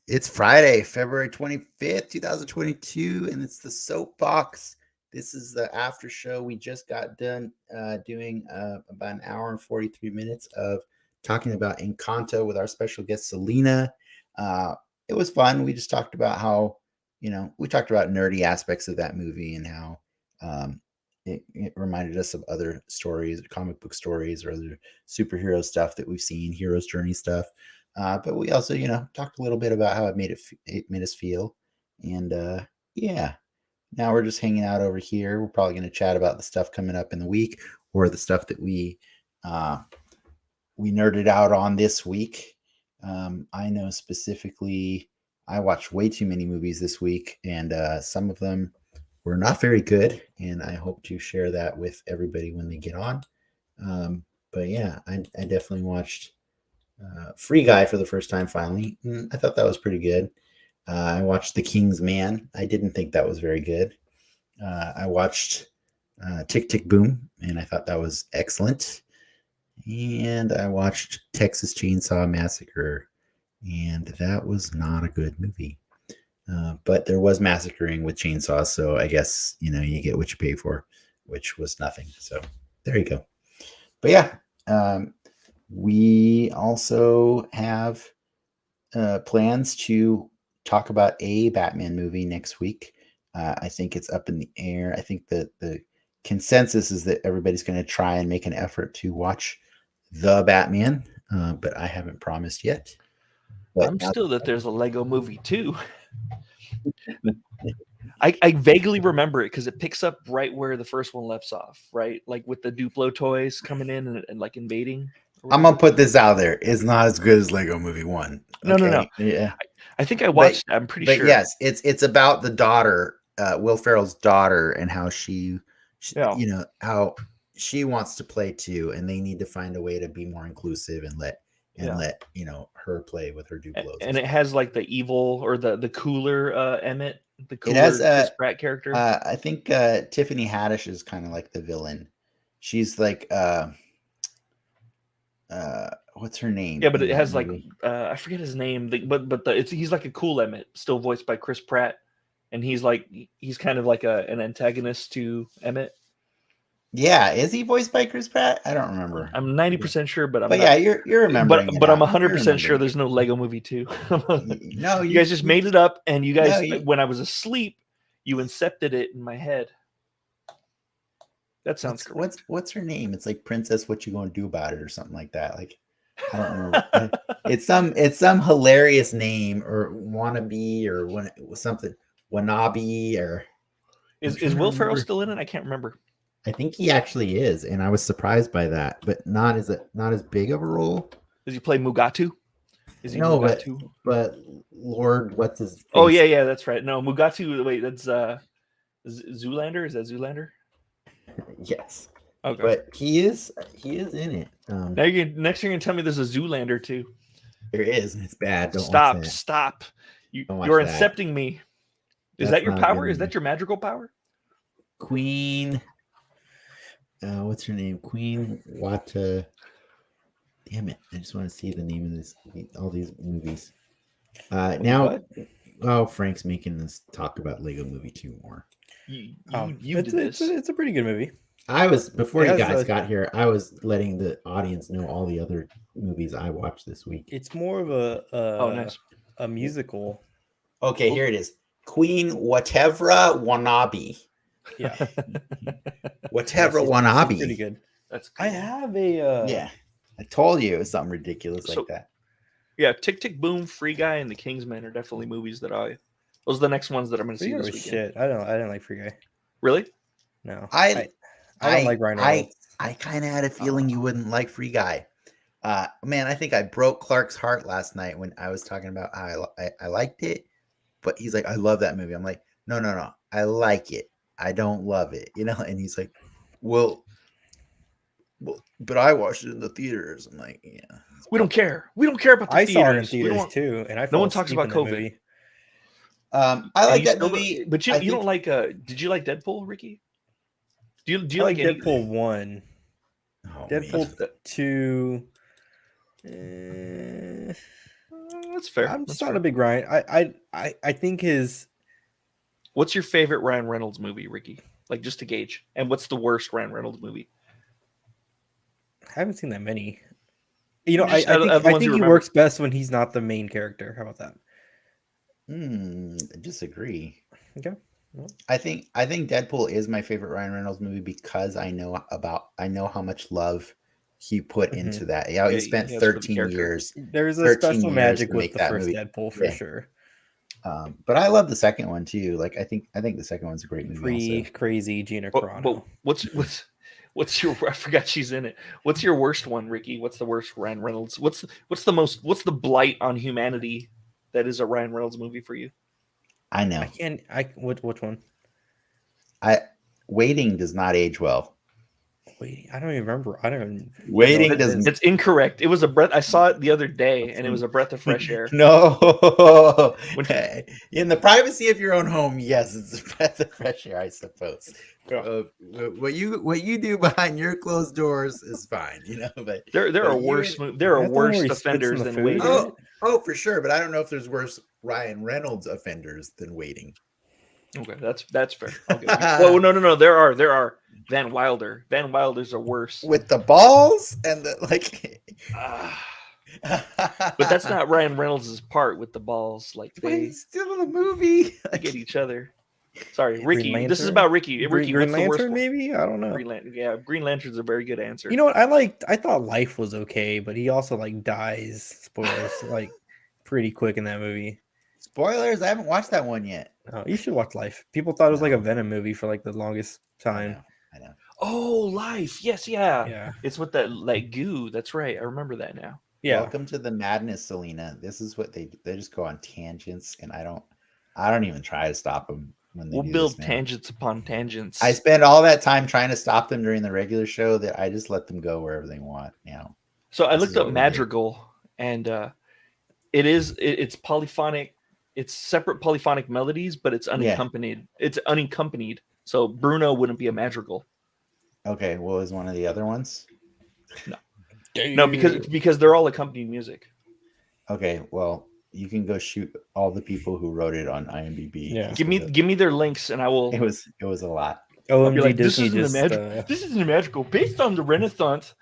It's Friday, February 25th, 2022, and it's the Soapbox. This is the after show. We just got done doing about an hour and 43 minutes of talking about Encanto with our special guest, Selena. It was fun. We just talked about how, we talked about nerdy aspects of that movie and how it reminded us of other stories, comic book stories, or other superhero stuff that we've seen, hero's journey stuff. But we also, talked a little bit about how it made us feel, and yeah. Now we're just hanging out over here. We're probably going to chat about the stuff coming up in the week, or the stuff that we nerded out on this week. I know specifically, I watched way too many movies this week, and some of them were not very good, and I hope to share that with everybody when they get on. But yeah, I definitely watched Free Guy for the first time finally. I thought that was pretty good. I watched The King's Man. I didn't think that was very good. I watched Tick Tick Boom, and I thought that was excellent. And I watched Texas Chainsaw Massacre, and that was not a good movie. But there was massacring with chainsaws, so I guess, you get what you pay for, which was nothing. So there you go. But yeah, we also have plans to talk about a Batman movie next week. I think it's up in the air. I think that the consensus is that everybody's going to try and make an effort to watch The Batman, but I haven't promised yet. But I'm still that there's a Lego movie too. I vaguely remember it because it picks up right where the first one left off, right? Like with the Duplo toys coming in and like invading. I'm gonna put this out there. It's not as good as Lego Movie 1. Okay? No. Yeah. I think I watched. I'm pretty sure. But yes, it's about the daughter, Will Ferrell's daughter, and how she how she wants to play too, and they need to find a way to be more inclusive and let her play with her Duplos. And it has like the evil or the cooler Emmett, the cooler Chris Pratt character. I think Tiffany Haddish is kind of like the villain. She's like what's her name? Yeah, but it has movie? I forget his name, but he's like a cool Emmett, still voiced by Chris Pratt, and he's kind of like an antagonist to Emmett. Yeah, is he voiced by Chris Pratt? I don't remember. I'm 90% sure, but yeah, you're remembering. But I'm 100% sure there's no Lego Movie 2. No, you guys just made it up, and you guys, when I was asleep, you incepted it in my head. That sounds correct. What's her name? It's like Princess. What you gonna do about it, or something like that? Like, I don't remember. it's some hilarious name, or wannabe, or something wannabe, or is Will Ferrell still in it? I can't remember. I think he actually is, and I was surprised by that, but not as big of a role. Does he play Mugatu? Is he Mugatu? But Lord, what's his face? Oh yeah, that's right. No, Mugatu. Wait, that's Zoolander. Is that Zoolander? Yes. Okay. But he is in it. Next you're gonna tell me there's a Zoolander too. There is, and it's bad. Don't stop. You're incepting me. Is that your power? Is that your magical power? Queen. What's her name? Queen Wata. Damn it! I just want to see the name of all these movies. Now, Frank's making us talk about Lego Movie 2 more. It's a pretty good movie. Before you guys got here, I was letting the audience know all the other movies I watched this week. It's more of a musical. Okay, here it is. Queen Whatever Wannabe. Yeah. Whatever Wannabe. Pretty good. That's good. I have a yeah. I told you it was something ridiculous like that. Yeah, Tick Tick Boom, Free Guy, and The King's Man are definitely movies that those are the next ones that I'm going to see this weekend. Shit, I didn't like Free Guy. Really? No, I don't like Reynolds. I kind of had a feeling you wouldn't like Free Guy. Man, I think I broke Clark's heart last night when I was talking about how I liked it, but he's like, I love that movie. I'm like, no, I like it. I don't love it, and he's like, well, but I watched it in the theaters. I'm like, yeah. We don't care. We don't care about the theaters. I saw it in theaters too, and no one talks about COVID. Movie. I like that movie, but you don't like. Did you like Deadpool, Ricky? Do you like Deadpool 1? Deadpool 2. That's fair. I'm That's just not fair. a big Ryan. I think his. What's your favorite Ryan Reynolds movie, Ricky? Like just to gauge. And what's the worst Ryan Reynolds movie? I haven't seen that many. You know, Just out of the I ones think you he remember. works best when he's not the main character. How about that? I disagree. Okay. I think Deadpool is my favorite Ryan Reynolds movie because I know how much love he put into that. Yeah, he spent yes, for the 13 character. years. There's a 13 special years magic to with make the that first movie. Deadpool for Yeah. sure. But I love the second one too. Like I think the second one's a great movie. Also. Crazy Gina But Carano. what's your? I forgot she's in it. What's your worst one, Ricky? What's the worst Ryan Reynolds? What's the blight on humanity that is a Ryan Reynolds movie for you? I know. Which one? Waiting does not age well. Wait, I don't even remember. I don't even Waiting know doesn't. It's incorrect. It was a breath. I saw it the other day, and it was a breath of fresh air. No. When- In the privacy of your own home, yes, it's a breath of fresh air, I suppose. Yeah. What you do behind your closed doors is fine, But There but are you- worse offenders the than food? Waiting. Oh, for sure. But I don't know if there's worse Ryan Reynolds offenders than Waiting. Okay, that's fair. Okay. Well, no. There are. Van Wilder. Van Wilder's are worse. With the balls and the like. But that's not Ryan Reynolds' part with the balls. Like But they he's still in the movie. get each other. Sorry, Green Ricky. This is Lantern? about Ricky. Ricky, Green what's the worst Lantern, one? maybe? I don't know. Green Lantern's a very good answer. You know what? I thought Life was okay, but he also dies, spoilers, pretty quick in that movie. Spoilers, I haven't watched that one yet. Oh, you should watch Life. People thought it was like a No. Venom movie for the longest time. I know. Oh, Life. Yes, yeah. Yeah. It's with that goo. That's right. I remember that now. Yeah. Welcome to the madness, Selena. This is what they just go on tangents, and I don't even try to stop them when they We'll do build this, man. tangents upon tangents. I spend all that time trying to stop them during the regular show that I just let them go wherever they want now. So I This looked is up what we do. Madrigal, and it's polyphonic. It's separate polyphonic melodies, but it's unaccompanied. It's unaccompanied. So Bruno wouldn't be a madrigal. Okay, what was one of the other ones? No, because they're all accompanied music. Okay, well, you can go shoot all the people who wrote it on IMDb. Yeah. Give me their links, and I will. It was a lot. I'll be OMG like, this Disney isn't a just magical. This isn't a magical. Based on the Renaissance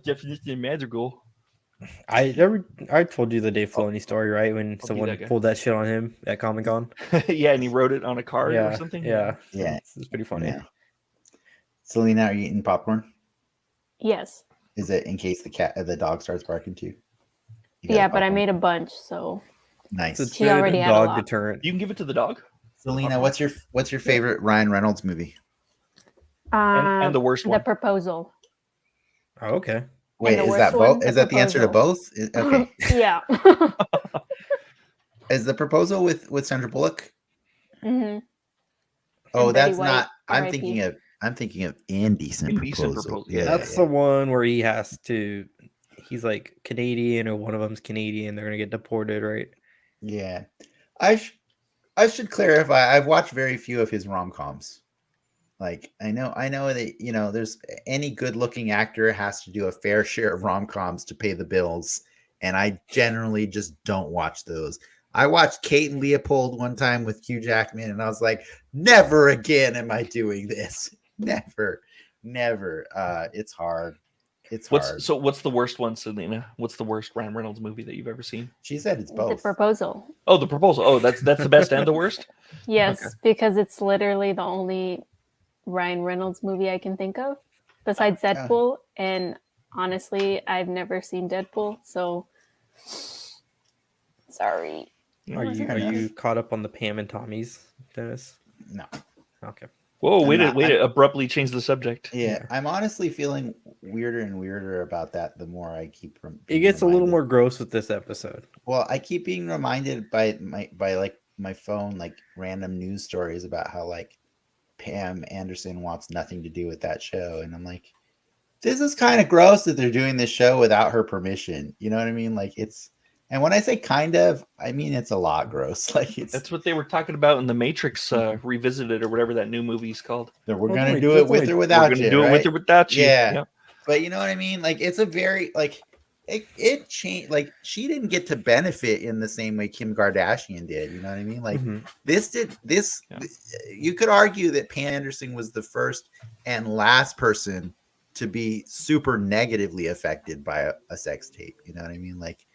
definition of madrigal. I told you the Dave Filoni story, right? When be someone that guy. pulled that shit on him at Comic-Con. Yeah, and he wrote it on a card or something. Yeah. Yeah. It's pretty funny. Yeah. Selena, are you eating popcorn? Yes. Is it in case the dog starts barking too? Yeah, but I made a bunch, so nice. It's She a already had a dog lot. deterrent. You can give it to the dog. Selena, what's your favorite Ryan Reynolds movie? And the worst The one. Proposal. Oh, okay. Wait, the is worst that one, both? The Is that the answer to Proposal. both? Okay. Yeah. Is the proposal with Sandra Bullock? hmm Oh, And Betty that's White, not. I'm R.I.P.. thinking of Indecent Indecent Proposal. Proposal. Yeah, That's the one where he has to. He's like Canadian, or one of them's Canadian. They're gonna get deported, right? yeah. I should clarify. I've watched very few of his rom-coms. Like I know that there's any good-looking actor has to do a fair share of rom-coms to pay the bills, and I generally just don't watch those. I watched Kate and Leopold one time with Hugh Jackman, and I was like, never again am I doing this. Never. It's hard. It's hard. What's the worst one, Selena? What's the worst Ryan Reynolds movie that you've ever seen? She said it's The both. Proposal. Oh, The Proposal. Oh, that's the best and the worst? Yes, Okay. because it's literally the only Ryan Reynolds movie I can think of besides Deadpool. And honestly, I've never seen Deadpool, so sorry. Are fair you enough. caught up on the Pam and Tommy's, Dennis? No. Okay. Whoa, way I'm not- to abruptly change the subject. Yeah, I'm honestly feeling weirder and weirder about that the more I keep It gets a little reminded. more gross with this episode. Well, I keep being reminded by my phone, like random news stories about how like Pam Anderson wants nothing to do with that show, and I'm like, this is kind of gross that they're doing this show without her permission. You know what I mean? Like it's, and when I say kind of, I mean it's a lot gross. Like it's That's what they were talking about in The Matrix Revisited or whatever that new movie's called. that we're Well, gonna wait, do that's it with only- or We're without going to you. do it with right? or without you. Yeah. Yep. But you know what I mean? Like it's a very like it changed. Like she didn't get to benefit in the same way Kim Kardashian did. You know what I mean? Like this. Yeah. You could argue that Pam Anderson was the first and last person to be super negatively affected by a sex tape. You know what I mean? Like,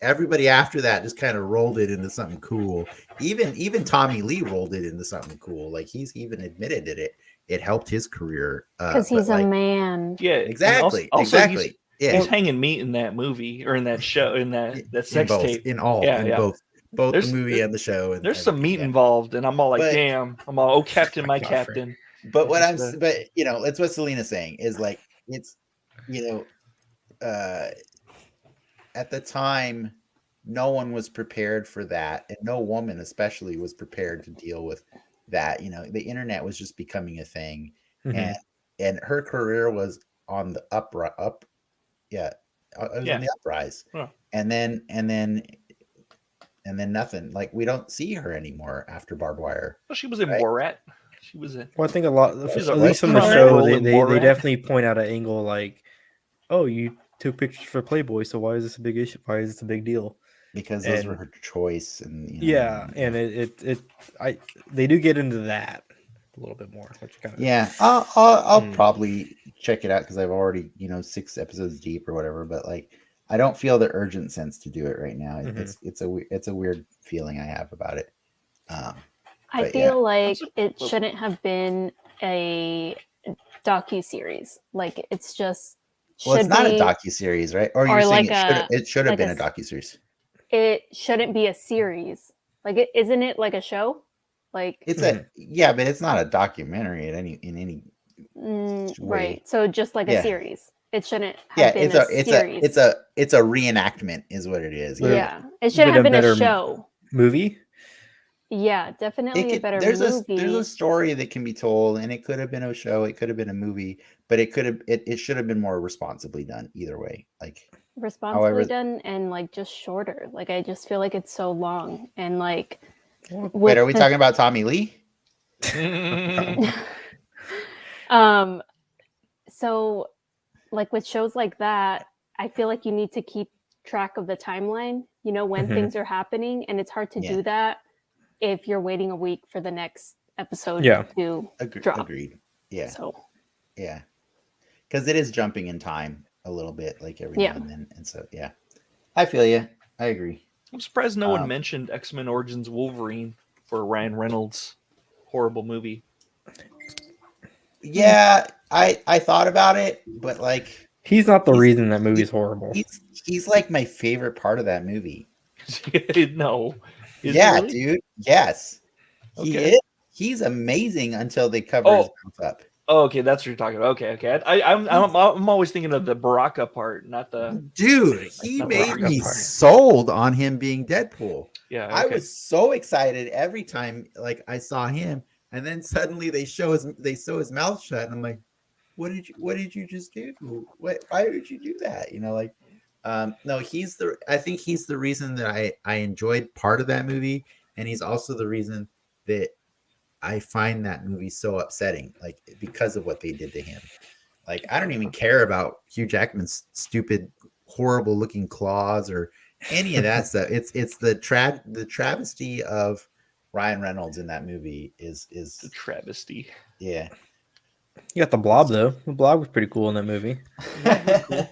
everybody after that just kind of rolled it into something cool. Even Tommy Lee rolled it into something cool. Like he's even admitted that it helped his career because he's a man. Yeah, exactly. Also, Exactly. He's hanging meat in that movie or in that show in that sex tape. In both the movie and the show. And there's some meat involved, and I'm all like, damn. I'm all, oh, Captain, my Captain. But what it's what Selena's saying is like it's at the time no one was prepared for that, and no woman especially was prepared to deal with that. The internet was just becoming a thing, and her career was on the it was on the uprise. Yeah. And then nothing. Like we don't see her anymore after Barbed Wire. Well, she was in Borat. She was in. Well, I think at least from the show, they definitely point out an angle like, oh, you took pictures for Playboy, so why is this a big issue? Why is this a big deal? Because those were her choice, and and they do get into that a little bit more, which kind of I'll probably check it out because I've already 6 episodes deep or whatever, but like I don't feel the urgent sense to do it right now. It's a weird feeling I have about it. I feel like it shouldn't have been a docu-series. Like it's just it's not a docu-series, right? Or you're saying it should have been a docu-series. It shouldn't be a series. Like isn't it like a show? Like it's but it's not a documentary in any way. Right. So just like a series. It shouldn't have been a series. It's a reenactment is what it is. Yeah. It should have been a show. Movie? Yeah, definitely a better movie. There's a story that can be told, and it could have been a show, it could have been a movie, but it should have been more responsibly done either way. Like responsibly done and like just shorter. Like I just feel like it's so long and like. Wait, are we talking about Tommy Lee? So like with shows like that, I feel like you need to keep track of the timeline, when things are happening, and it's hard to do that if you're waiting a week for the next episode to drop. Agreed. Yeah. So because it is jumping in time a little bit, like every now and then, and so I feel you. I agree. I'm surprised no one mentioned X-Men Origins Wolverine for Ryan Reynolds' horrible movie. Yeah, I thought about it, but like he's not the reason that movie's horrible. He's like my favorite part of that movie. No. Really? Dude. Yes. Okay. He is. He's amazing until they cover his mouth up. Oh, okay, that's what you're talking about. Okay. I'm always thinking of the Baraka part, not the. Dude, he made me sold on him being Deadpool. Yeah, I was so excited every time like I saw him, and then suddenly they sew his mouth shut, and I'm like, what did you just do? Why did you do that? No, I think he's the reason that I enjoyed part of that movie, and he's also the reason that I find that movie so upsetting, like because of what they did to him. Like I don't even care about Hugh Jackman's stupid, horrible looking claws or any of that stuff. It's the travesty of Ryan Reynolds in that movie is the travesty. Yeah. You got the Blob though. The Blob was pretty cool in that movie. Cool.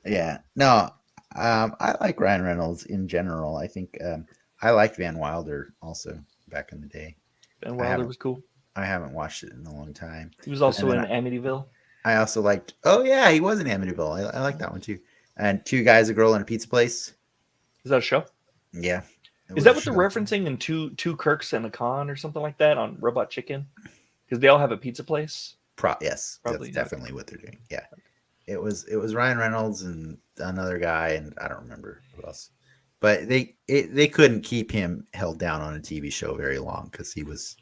Yeah. No, I like Ryan Reynolds in general. I think I liked Van Wilder also back in the day. Van Wilder was cool. I haven't watched it in a long time. He was also in Amityville. I also liked. Oh yeah, he was in Amityville. I like that one too. And Two Guys, a Girl, and a Pizza Place. Is that a show? Yeah. Is that what they're referencing in Two Kirks and a Con or something like that on Robot Chicken? Because they all have a pizza place. Yes, probably. That's definitely what they're doing. Yeah. It was Ryan Reynolds and another guy, and I don't remember who else. But they couldn't keep him held down on a TV show very long because he was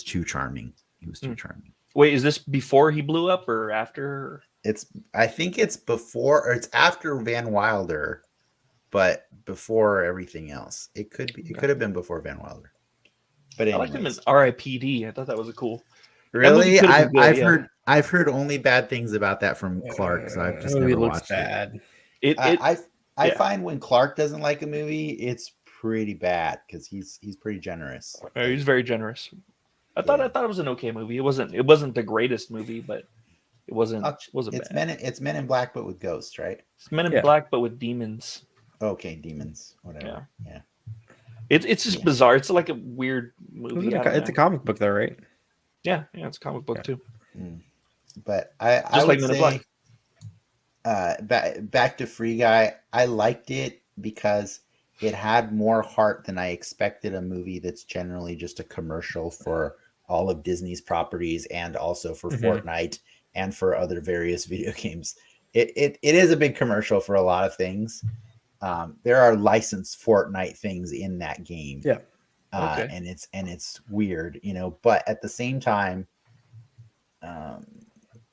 too charming. He was too charming. Wait, is this before he blew up or after? I think it's before or it's after Van Wilder, but before everything else. It could have been before Van Wilder. But anyways. I liked him in R.I.P.D. I thought that was a cool. Really, I've heard I've heard only bad things about that from Clark, so I've just never watched bad. I find when Clark doesn't like a movie, it's pretty bad because he's pretty generous. He's very generous. I thought it was an okay movie. It wasn't the greatest movie, but it wasn't bad. It's Men in Black, but with ghosts, right? It's Men in Black, but with demons. Okay, demons, whatever. Yeah. It's just bizarre. It's like a weird movie. It's a comic book, though, right? Yeah, it's a comic book too. But I would say, back to Free Guy, I liked it because it had more heart than I expected a movie that's generally just a commercial for all of Disney's properties and also for Fortnite and for other various video games. It is a big commercial for a lot of things. There are licensed Fortnite things in that game. Yeah. And it's weird, but at the same time,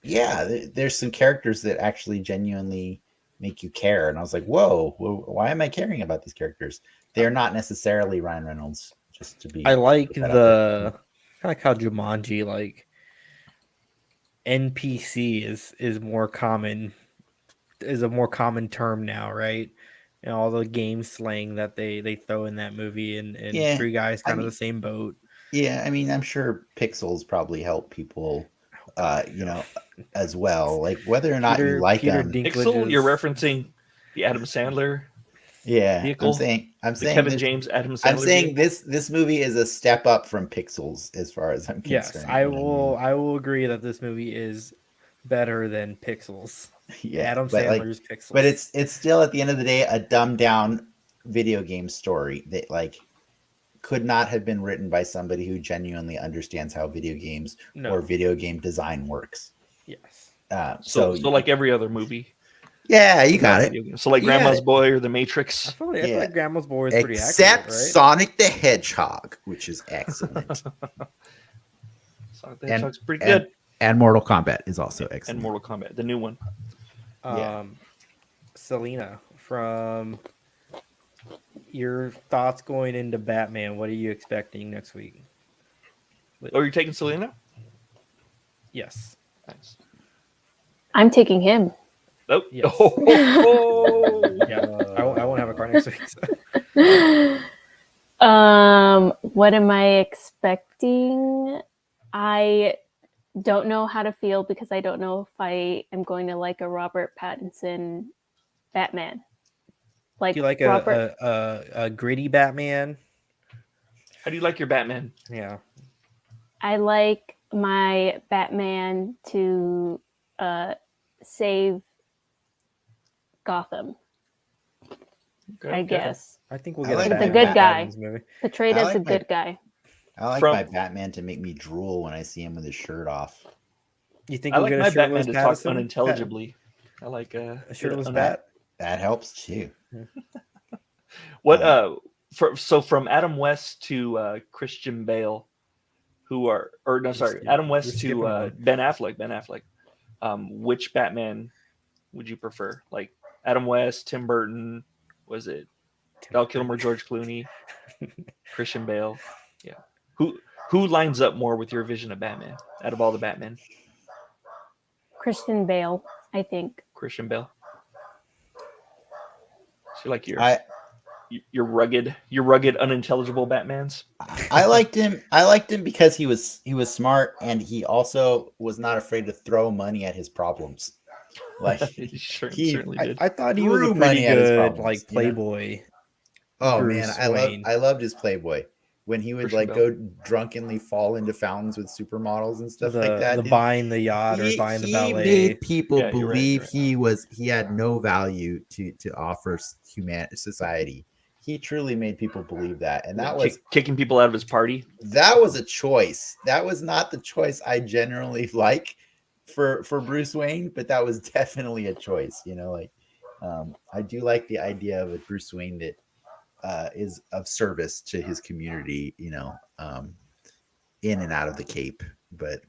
there's some characters that actually genuinely make you care. And I was like, whoa, why am I caring about these characters? They're not necessarily Ryan Reynolds, just to be. I like kind of like how Jumanji, like NPC is more common, is a more common term now, right? And all the game slang that they throw in that movie, and Free Guy's kind of the same boat. Yeah, I mean, I'm sure pixels probably help people, as well. Like whether or not you like them. Pixel, you're referencing the Adam Sandler. Yeah, vehicle? I'm saying Kevin James, Adam Sandler. I'm saying this movie is a step up from Pixels as far as I'm concerned. Yes, I will agree that this movie is better than Pixels. Yeah, Adam Sandler's Pixels. But it's still at the end of the day a dumbed down video game story that could not have been written by somebody who genuinely understands how video games or video game design works. Yes. So like every other movie. Yeah, you got it. So like Grandma's Boy or The Matrix. I feel like Grandma's Boy is pretty accurate, except right? Sonic the Hedgehog, which is excellent. Sonic the Hedgehog's pretty good. And Mortal Kombat is also excellent. And Mortal Kombat, the new one. Selena, from your thoughts going into Batman, what are you expecting next week? Oh, you're taking Selena? Yes. Nice. I'm taking him. Oh, yes. Yeah, I won't have a car next week. So. What am I expecting? I don't know how to feel because I don't know if I am going to like a Robert Pattinson Batman. Like, do you like a gritty Batman? How do you like your Batman? Yeah. I like my Batman to save Gotham. Okay, I guess. I think we'll get the good guy. Portrayed as a good guy. I like my Batman to make me drool when I see him with his shirt off. You think I like my Batman to talk Pattinson? unintelligibly. I like a shirtless bat. That helps too. What so from Adam West to Christian Bale, Adam West to Ben Affleck. Which Batman would you prefer? Like Adam West, Tim Burton, was it Val Kilmer, George Clooney, Christian Bale? Yeah. Who lines up more with your vision of Batman out of all the Batmen? Christian Bale, I think. Christian Bale. So like your rugged, unintelligible Batmans. I liked him because he was smart and he also was not afraid to throw money at his problems. Like he certainly did. I thought he was a pretty good like Playboy. Oh man, I loved his Playboy. When he would go drunkenly fall into fountains with supermodels and stuff like that. Buying the yacht or buying the ballet. He made people believe he had no value to offer society. He truly made people believe that. And that was kicking people out of his party. That was a choice. That was not the choice I generally like for Bruce Wayne, but that was definitely a choice. I do like the idea of a Bruce Wayne that is of service to his community, in and out of the Cape. But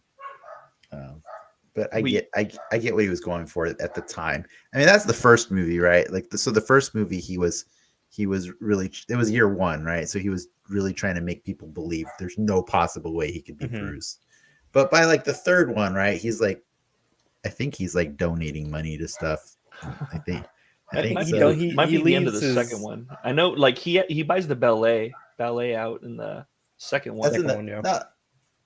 I get what he was going for at the time. I mean, that's the first movie, right? So the first movie he was really, it was year one, right? So he was really trying to make people believe there's no possible way he could be Bruce. But by the third one, right, he's like think he's like donating money to stuff. I think Might so. be the end of the leaves second one. I know, like he buys the ballet out in the second one. That's in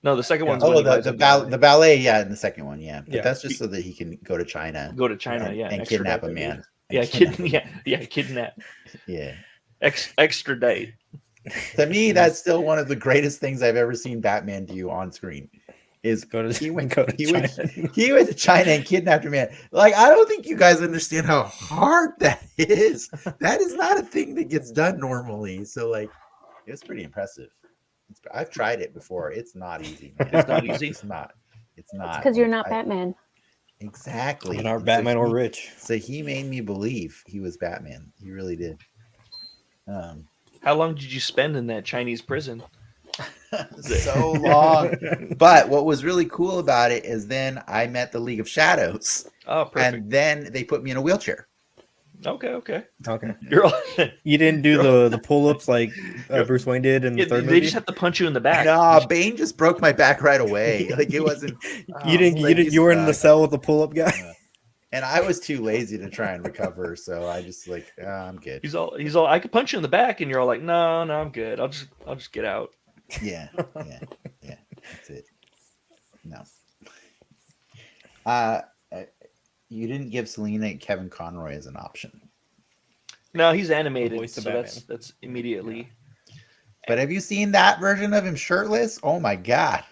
No, the second one's Oh, the ballet, yeah, in the second one, yeah. But that's just so that he can go to China. And kidnap a man. Kidnap. Yeah. Extradite. To me, that's still one of the greatest things I've ever seen Batman do on screen. Is he went to China and kidnapped a man. Like, I don't think you guys understand how hard that is. That is not a thing that gets done normally. So, like, it's pretty impressive. I've tried it before. It's not easy, man. It's not easy. It's not. It's because you're not Batman. Exactly. You're not Batman or rich. So he made me believe he was Batman. He really did. How long did you spend in that Chinese prison? So long. But what was really cool about it is then I met the League of Shadows. Oh, perfect. And then they put me in a wheelchair. Okay. You didn't do the pull-ups like Bruce Wayne did in the third movie? They just have to punch you in the back. Nah, Bane just broke my back right away. Like, it wasn't. You were in the cell with the pull-up guy. And I was too lazy to try and recover, so I just like, I'm good. He's all. I could punch you in the back, and you're all like, no, I'm good. I'll just get out. Yeah. That's it. No. You didn't give Selena Kevin Conroy as an option. No, he's animated, so that's immediately. But have you seen that version of him shirtless? Oh my god,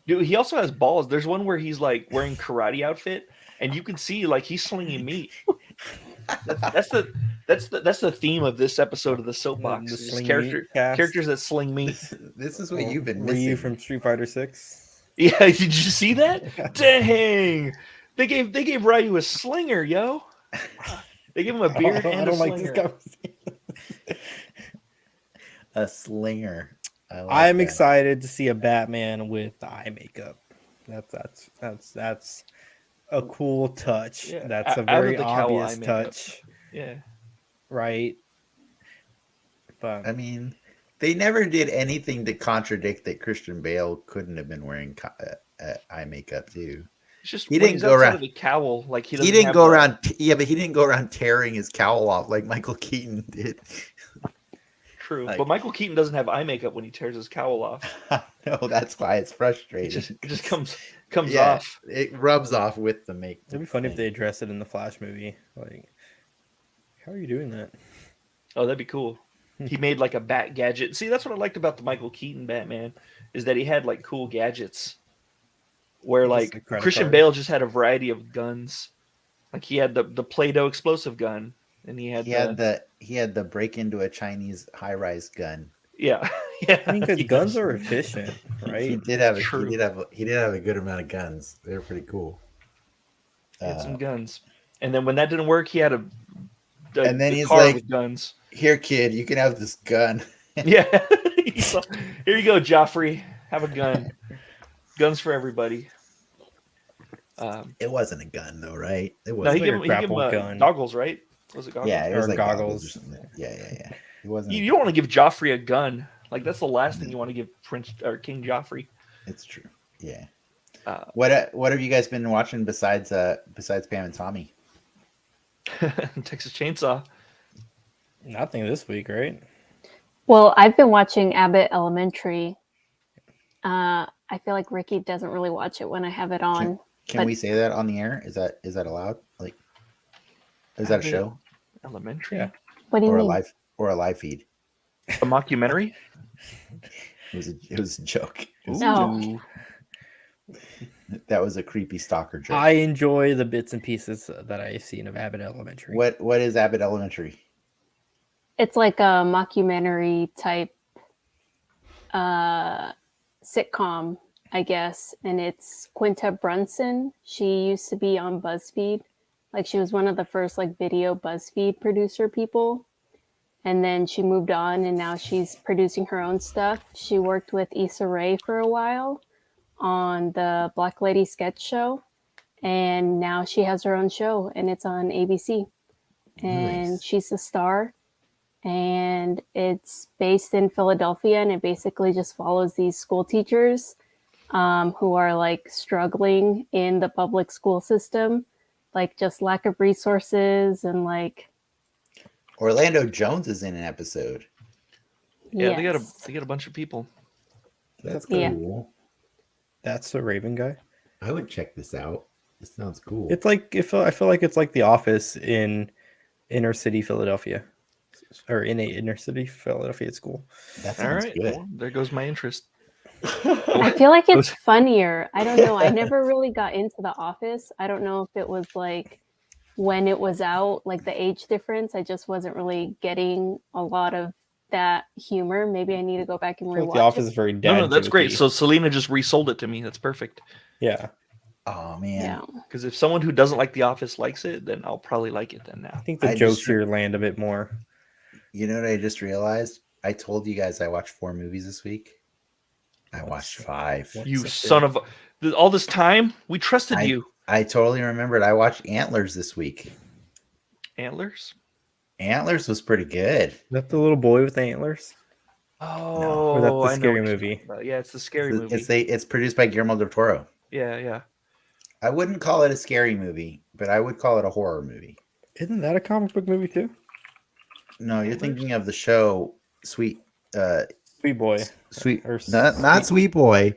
dude! He also has balls. There's one where he's like wearing karate outfit, and you can see like he's slinging meat. That's the theme of this episode of the Soapbox. Characters that sling meat. This is what you've been missing. Were you from Street Fighter 6? Yeah, did you see that? Dang! They gave Ryu a slinger, yo. They give him a beard and a slinger. A slinger. I'm excited to see a Batman with eye makeup. That's a cool touch. Yeah. That's a very obvious touch. Yeah. Right. But I mean, they never did anything to contradict that Christian Bale couldn't have been wearing eye makeup too. It's just he didn't go around the cowl like he didn't go around. Yeah, but he didn't go around tearing his cowl off like Michael Keaton did. True, but Michael Keaton doesn't have eye makeup when he tears his cowl off. No, that's why it's frustrating. It just comes off. It rubs off with the makeup. It'd be funny if they addressed it in the Flash movie. Like, how are you doing that? Oh, that'd be cool. He made like a bat gadget. See, that's what I liked about the Michael Keaton Batman is that he had like cool gadgets. Where like Christian Bale just had a variety of guns, like he had the Play-Doh explosive gun, and he had the break into a Chinese high-rise gun. Yeah. I mean, because guns are efficient, right? He did have a good amount of guns. They were pretty cool. He had some guns, and then when that didn't work, he had and then he's car like, with guns. "Here, kid, you can have this gun." Yeah. Here you go, Joffrey. Have a gun. Guns for everybody. It wasn't a gun though, right? It was. No, he gave him goggles, right? Was it goggles? Yeah, it was like goggles or something. Yeah. It wasn't. You don't want to give Joffrey a gun. Like that's the last thing you want to give Prince or King Joffrey. It's true. Yeah. What have you guys been watching besides Pam and Tommy? Texas Chainsaw. Nothing this week, right? Well, I've been watching Abbott Elementary. I feel like Ricky doesn't really watch it when I have it on. Can we say that on the air? Is that allowed? Like, is that a show? Elementary. Yeah. What do you mean? A live feed? A mockumentary? It was a joke. No. That was a creepy stalker joke. I enjoy the bits and pieces that I've seen of Abbott Elementary. What is Abbott Elementary? It's like a mockumentary type sitcom, I guess, and it's Quinta Brunson. She used to be on BuzzFeed. Like she was one of the first like video BuzzFeed producer people. And then she moved on and now she's producing her own stuff. She worked with Issa Rae for a while on the Black Lady sketch show. And now she has her own show and it's on ABC. And nice. She's a star. And it's based in Philadelphia and it basically just follows these school teachers who are like struggling in the public school system, like just lack of resources and like. Orlando Jones is in an episode. Yeah, Yes. they got a bunch of people. That's cool. That's the Raven guy. I would check this out. This sounds cool. It's like I feel like it's like The Office in inner city Philadelphia, or in a inner city Philadelphia school. That sounds good. Well, there goes my interest. I feel like it's funnier. I don't know. I never really got into The Office. I don't know if it was like when it was out, like the age difference. I just wasn't really getting a lot of that humor. Maybe I need to go back and rewatch The Office it. is very dad. No, that's great. So Selena just resold it to me. That's perfect. Yeah. Oh man. Yeah. Because if someone who doesn't like The Office likes it, then I'll probably like it then now. I think the jokes here land a bit more. You know what I just realized? I told you guys I watched 4 movies this week. I watched 5. You son of all this time, we trusted you. I totally remembered. I watched Antlers this week. Antlers? Antlers was pretty good. Is that the little boy with the antlers? Oh, or that's the I know scary what you're movie. talking about. Yeah, it's the scary movie. It's produced by Guillermo del Toro. Yeah. I wouldn't call it a scary movie, but I would call it a horror movie. Isn't that a comic book movie too? No, you're thinking of the show Sweet Boy. Sweet Or not Sweet Boy.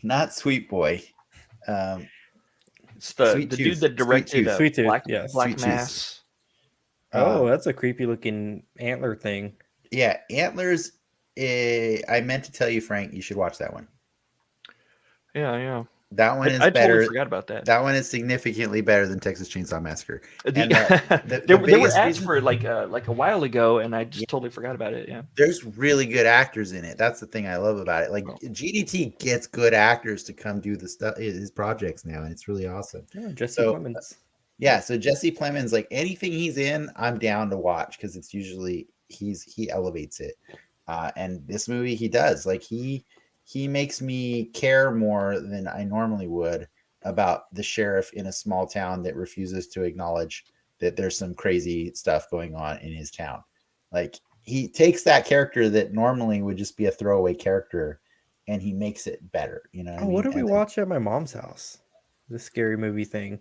Not Sweet Boy. It's the Sweet dude Tooth. that directed Sweet Tooth, Black yeah. Black Sweet Tooth. Mass. Oh, that's a creepy looking antler thing. Yeah, Antlers. I meant to tell you, Frank, you should watch that one. Yeah. That one is I better. totally forgot about that. That one is significantly better than Texas Chainsaw Massacre. There were biggest ads reason- for it like a while ago, and I just totally forgot about it. Yeah. There's really good actors in it. That's the thing I love about it. Like GDT gets good actors to come do the stuff, his projects now, and it's really awesome. Yeah, Jesse Plemons. Yeah, so Jesse Plemons, like anything he's in, I'm down to watch because it's usually he elevates it. And this movie he does. Like he makes me care more than I normally would about the sheriff in a small town that refuses to acknowledge that there's some crazy stuff going on in his town. Like he takes that character that normally would just be a throwaway character and he makes it better. You know What did we watch at my mom's house? The scary movie thing.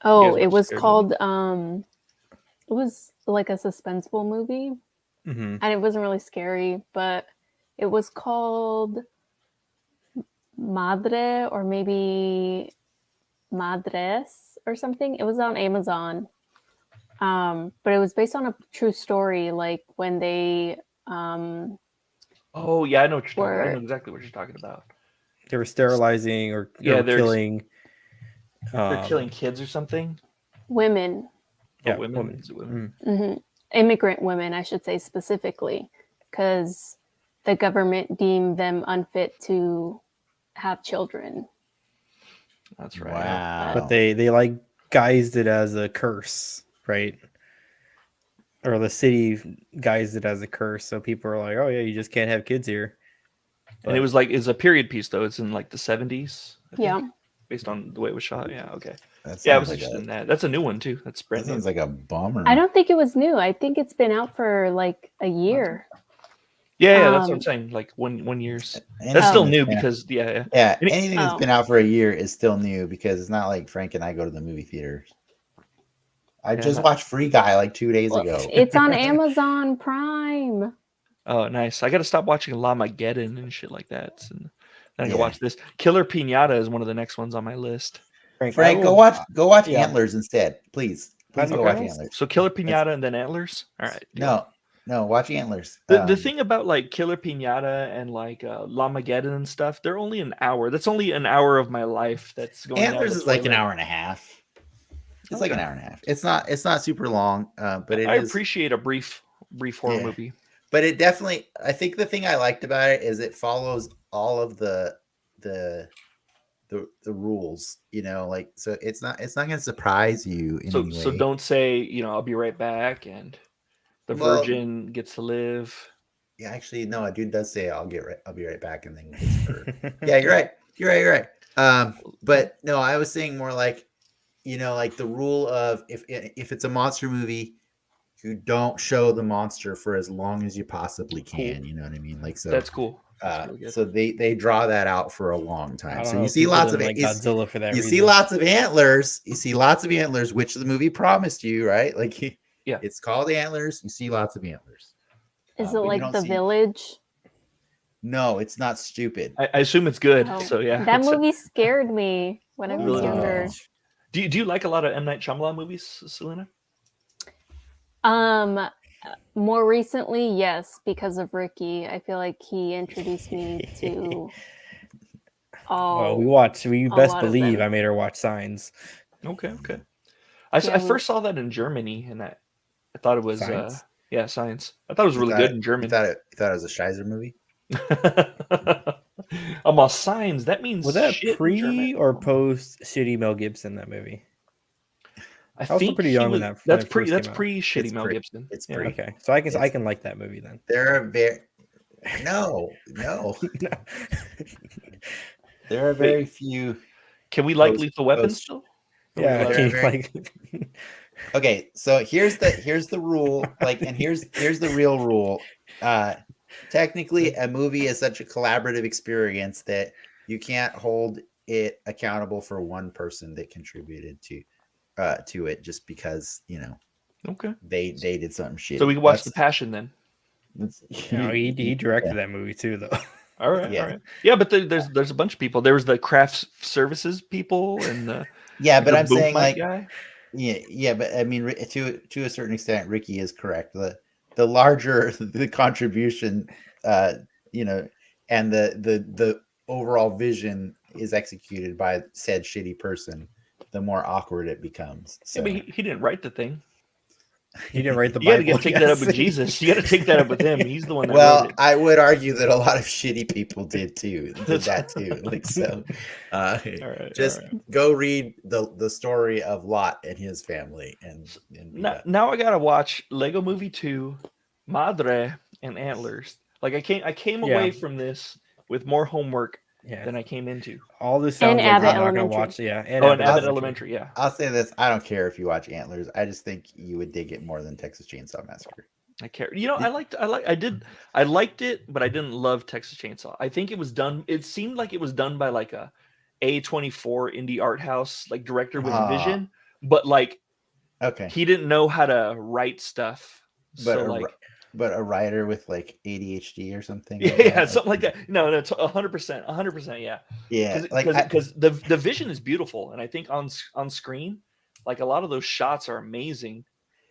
Oh, it was called it was like a suspenseful movie. Mm-hmm. And it wasn't really scary, but it was called Madre or maybe Madres or something. It was on Amazon. But it was based on a true story, like when they Oh yeah, I know what you're talking about. I know exactly what you're talking about. They were sterilizing or they're killing. They're killing kids or something. women. Yeah, women. Is it women? Mm-hmm. Immigrant women, I should say specifically, because the government deemed them unfit to have children. That's right. Wow. But they like guised it as a curse, right? Or the city guised it as a curse, so people are like, "Oh yeah, you just can't have kids here." And it was like it's a period piece though. It's in like the 70s. Yeah. Based on the way it was shot. Yeah. Okay. That Yeah, I was sounds interested in that. That's a new one too. That's brand That new. sounds like a bummer. I don't think it was new. I think it's been out for like a year. Yeah, that's what I'm saying. Like one year's. That's still new because yeah. Anything that's been out for a year is still new because it's not like Frank and I go to the movie theaters. I just watched Free Guy like 2 days ago. It's on Amazon Prime. Oh, nice. I got to stop watching Lamageddon and shit like that. And then I can watch this. Killer Piñata is one of the next ones on my list. Frank, go watch Antlers instead, please. Please go watch Antlers. So Killer Piñata and then Antlers. All right. No, watch Antlers. The thing about like Killer Piñata and like Lamageddon and stuff, they're only an hour. That's only an hour of my life. That's going. Antlers is like an hour and a half. It's like an hour and a half. It's not super long, but I appreciate a brief horror movie. But it definitely, I think the thing I liked about it is it follows all of the rules, you know, like, so it's not going to surprise you in any way. So don't say, I'll be right back and the virgin gets to live. Yeah, actually, no, a dude does say I'll be right back and then gets hurt. Yeah, you're right. But no, I was saying more like, like the rule of if it's a monster movie, you don't show the monster for as long as you possibly can. Cool. You know what I mean? Like, so That's cool. That's really so they draw that out for a long time. So you see people lots of like Godzilla for that. You reason. see lots of antlers. You see lots of antlers, which the movie promised you, right? Like, yeah, it's called Antlers. You see lots of antlers. Is it like The Village? No, it's not stupid. I assume it's good. Oh, So yeah, that movie scared me when I was Really? younger. Do you like a lot of M. Night Shyamalan movies, Selena? More recently, yes, because of Ricky. I feel like he introduced me to all. Well, we best believe I made her watch Signs. Okay. I first saw that in Germany, and I thought it was Signs? Signs. I thought it was really good in German. You thought it was a Scheiser movie? I'm all Signs. That means was that pre or post shitty Mel Gibson, that movie? I think pretty young when that. That's pre shitty Mel Gibson. It's pre. Okay, so I can like that movie then. There are no. There are very few. Can we like Lethal Weapon still? Yeah. Okay, so here's the rule. Like, and here's the real rule. Technically, a movie is such a collaborative experience that you can't hold it accountable for one person that contributed to it just because they did something shit. So we can watch The Passion then. He directed that movie too, though. All right. Yeah, but there's a bunch of people. There was the craft services people and the but I'm saying like guy. Yeah, but I mean to a certain extent, Ricky is correct. The larger the contribution, and the overall vision is executed by said shitty person, the more awkward it becomes. So. Yeah, but he didn't write the thing. He didn't write the Bible. You got to take that up with Jesus. You got to take that up with him. He's the one that wrote it. I would argue that a lot of shitty people did that too. Like, so go read the story of Lot and his family and now I gotta watch Lego Movie 2, Madre, and Antlers. Like I came away from this with more homework than I came into. All this sounds like Abbott I'm not Elementary. gonna watch. And Abbott Elementary. Yeah. I'll say this: I don't care if you watch Antlers. I just think you would dig it more than Texas Chainsaw Massacre. I care. I liked it, but I didn't love Texas Chainsaw. I think it was done. It seemed like it was done by like a A24 indie art house, like director with a vision, but like, he didn't know how to write stuff. But a writer with like ADHD or something. Something like that. No, 100%, yeah. Yeah, because the vision is beautiful, and I think on screen, like a lot of those shots are amazing.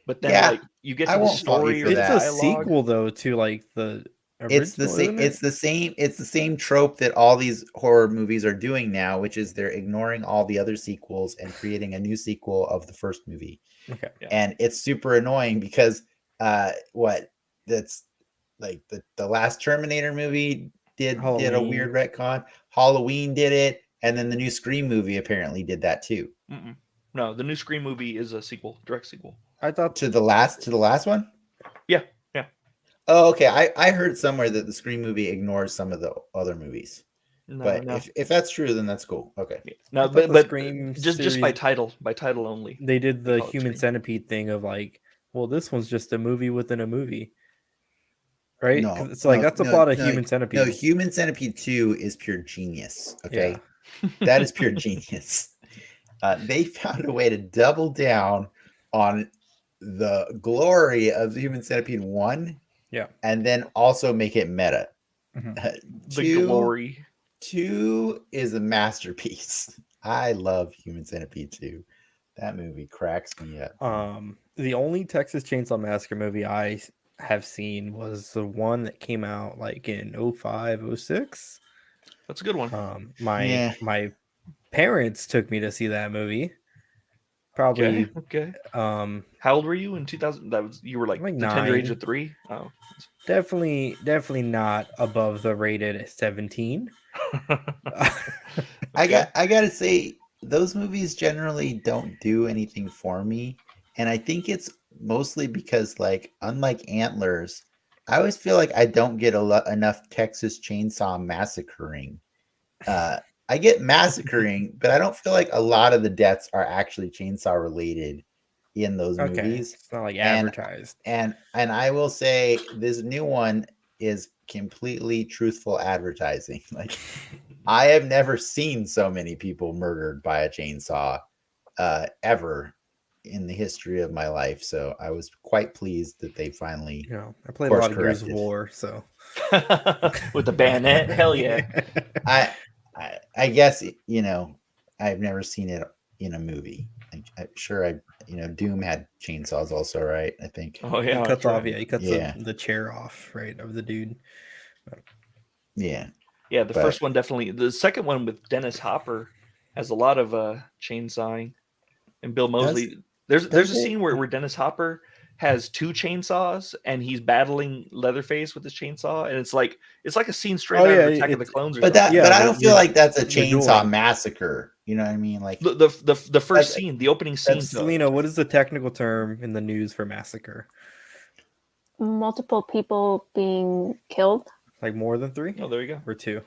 But then like you get to the story. It's a sequel though to like the. It's the same trope that all these horror movies are doing now, which is they're ignoring all the other sequels and creating a new sequel of the first movie. Okay, and it's super annoying because that's like the last Terminator movie did a weird retcon. Halloween did it, and then the new Scream movie apparently did that too. No, the new Scream movie is a sequel, direct sequel. I thought to the last one. Yeah. Oh, okay. I heard somewhere that the Scream movie ignores some of the other movies. No. If that's true, then that's cool. Okay. No, but Scream just by title only. They did the Human Centipede thing of like, well, this one's just a movie within a movie. Right? It's like that's the plot of Human Centipede. No, Human Centipede 2 is pure genius. Okay. Yeah. That is pure genius. They found a way to double down on the glory of the Human Centipede 1. Yeah. And then also make it meta. The glory. 2 is a masterpiece. I love Human Centipede 2. That movie cracks me up. The only Texas Chainsaw Massacre movie I have seen was the one that came out like in 05, 06. That's a good one. My parents took me to see that movie. Probably. Okay. How old were you in 2000? You were like the 9. tender age of 3. Oh, definitely not above the rated 17. I gotta say, those movies generally don't do anything for me, and I think it's mostly because, like, unlike Antlers, I always feel like I don't get enough Texas Chainsaw Massacring. I get massacring, but I don't feel like a lot of the deaths are actually chainsaw related. in those movies. It's not like advertised. And I will say this new one is completely truthful advertising. Like, I have never seen so many people murdered by a chainsaw ever in the history of my life. So I was quite pleased that they finally. I played a lot of Gears of War, so with the bayonet, hell yeah. I guess I've never seen it in a movie. I'm sure Doom had chainsaws also, right? I think. Oh yeah, he cuts off. Yeah, he cuts Yeah. the chair off, right, of the dude. Yeah. Yeah, the first one definitely. The second one with Dennis Hopper has a lot of chainsawing, and Bill Moseley. There's a scene where Dennis Hopper has two chainsaws and he's battling Leatherface with his chainsaw, and it's like a scene straight out of Attack of the Clones. Or but I don't feel like that's a chainsaw massacre. You know what I mean? Like the first scene, the opening scene. Selena, what is the technical term in the news for massacre? Multiple people being killed. Like more than 3? Oh, there you go. Or 2?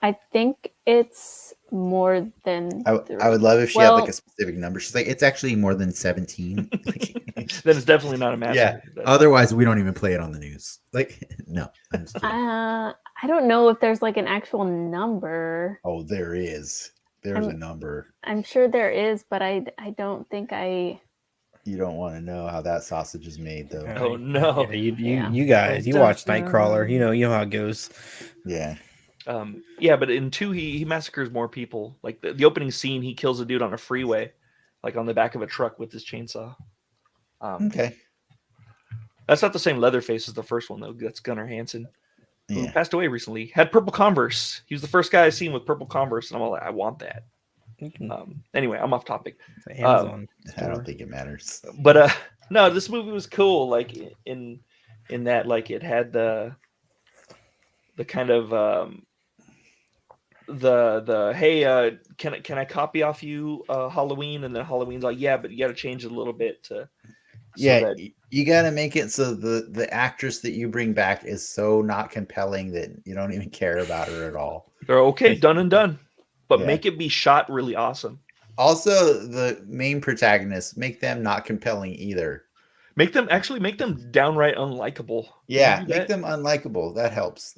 I think it's more than 3. I would love if she had like a specific number. She's like, it's actually more than 17. Then it's definitely not a massacre. Yeah. Otherwise, we don't even play it on the news. Like, no. I'm just kidding. I don't know if there's like an actual number. Oh, there is. There's a number. I'm sure there is, but I don't think You don't want to know how that sausage is made, though. Oh no! Yeah, you guys, you watch Nightcrawler. You know how it goes. Yeah. Yeah, but in 2, he massacres more people. Like the opening scene, he kills a dude on a freeway, like on the back of a truck with his chainsaw. Okay. That's not the same Leatherface as the first one, though. That's Gunnar Hansen, who Yeah. passed away recently. Had purple Converse. He was the first guy I seen with purple Converse, and I'm all like, I want that. Anyway, I'm off topic. Amazon I don't think it matters. But no, this movie was cool. Like in that, like it had the kind of the hey, can I copy off you Halloween? And then Halloween's like, yeah, but you got to change it a little bit to. You got to make it so the actress that you bring back is so not compelling that you don't even care about her at all. They're okay, done and done. But make it be shot really awesome. Also, the main protagonists, make them not compelling either. Make them downright unlikable. Yeah, make them unlikable. That helps.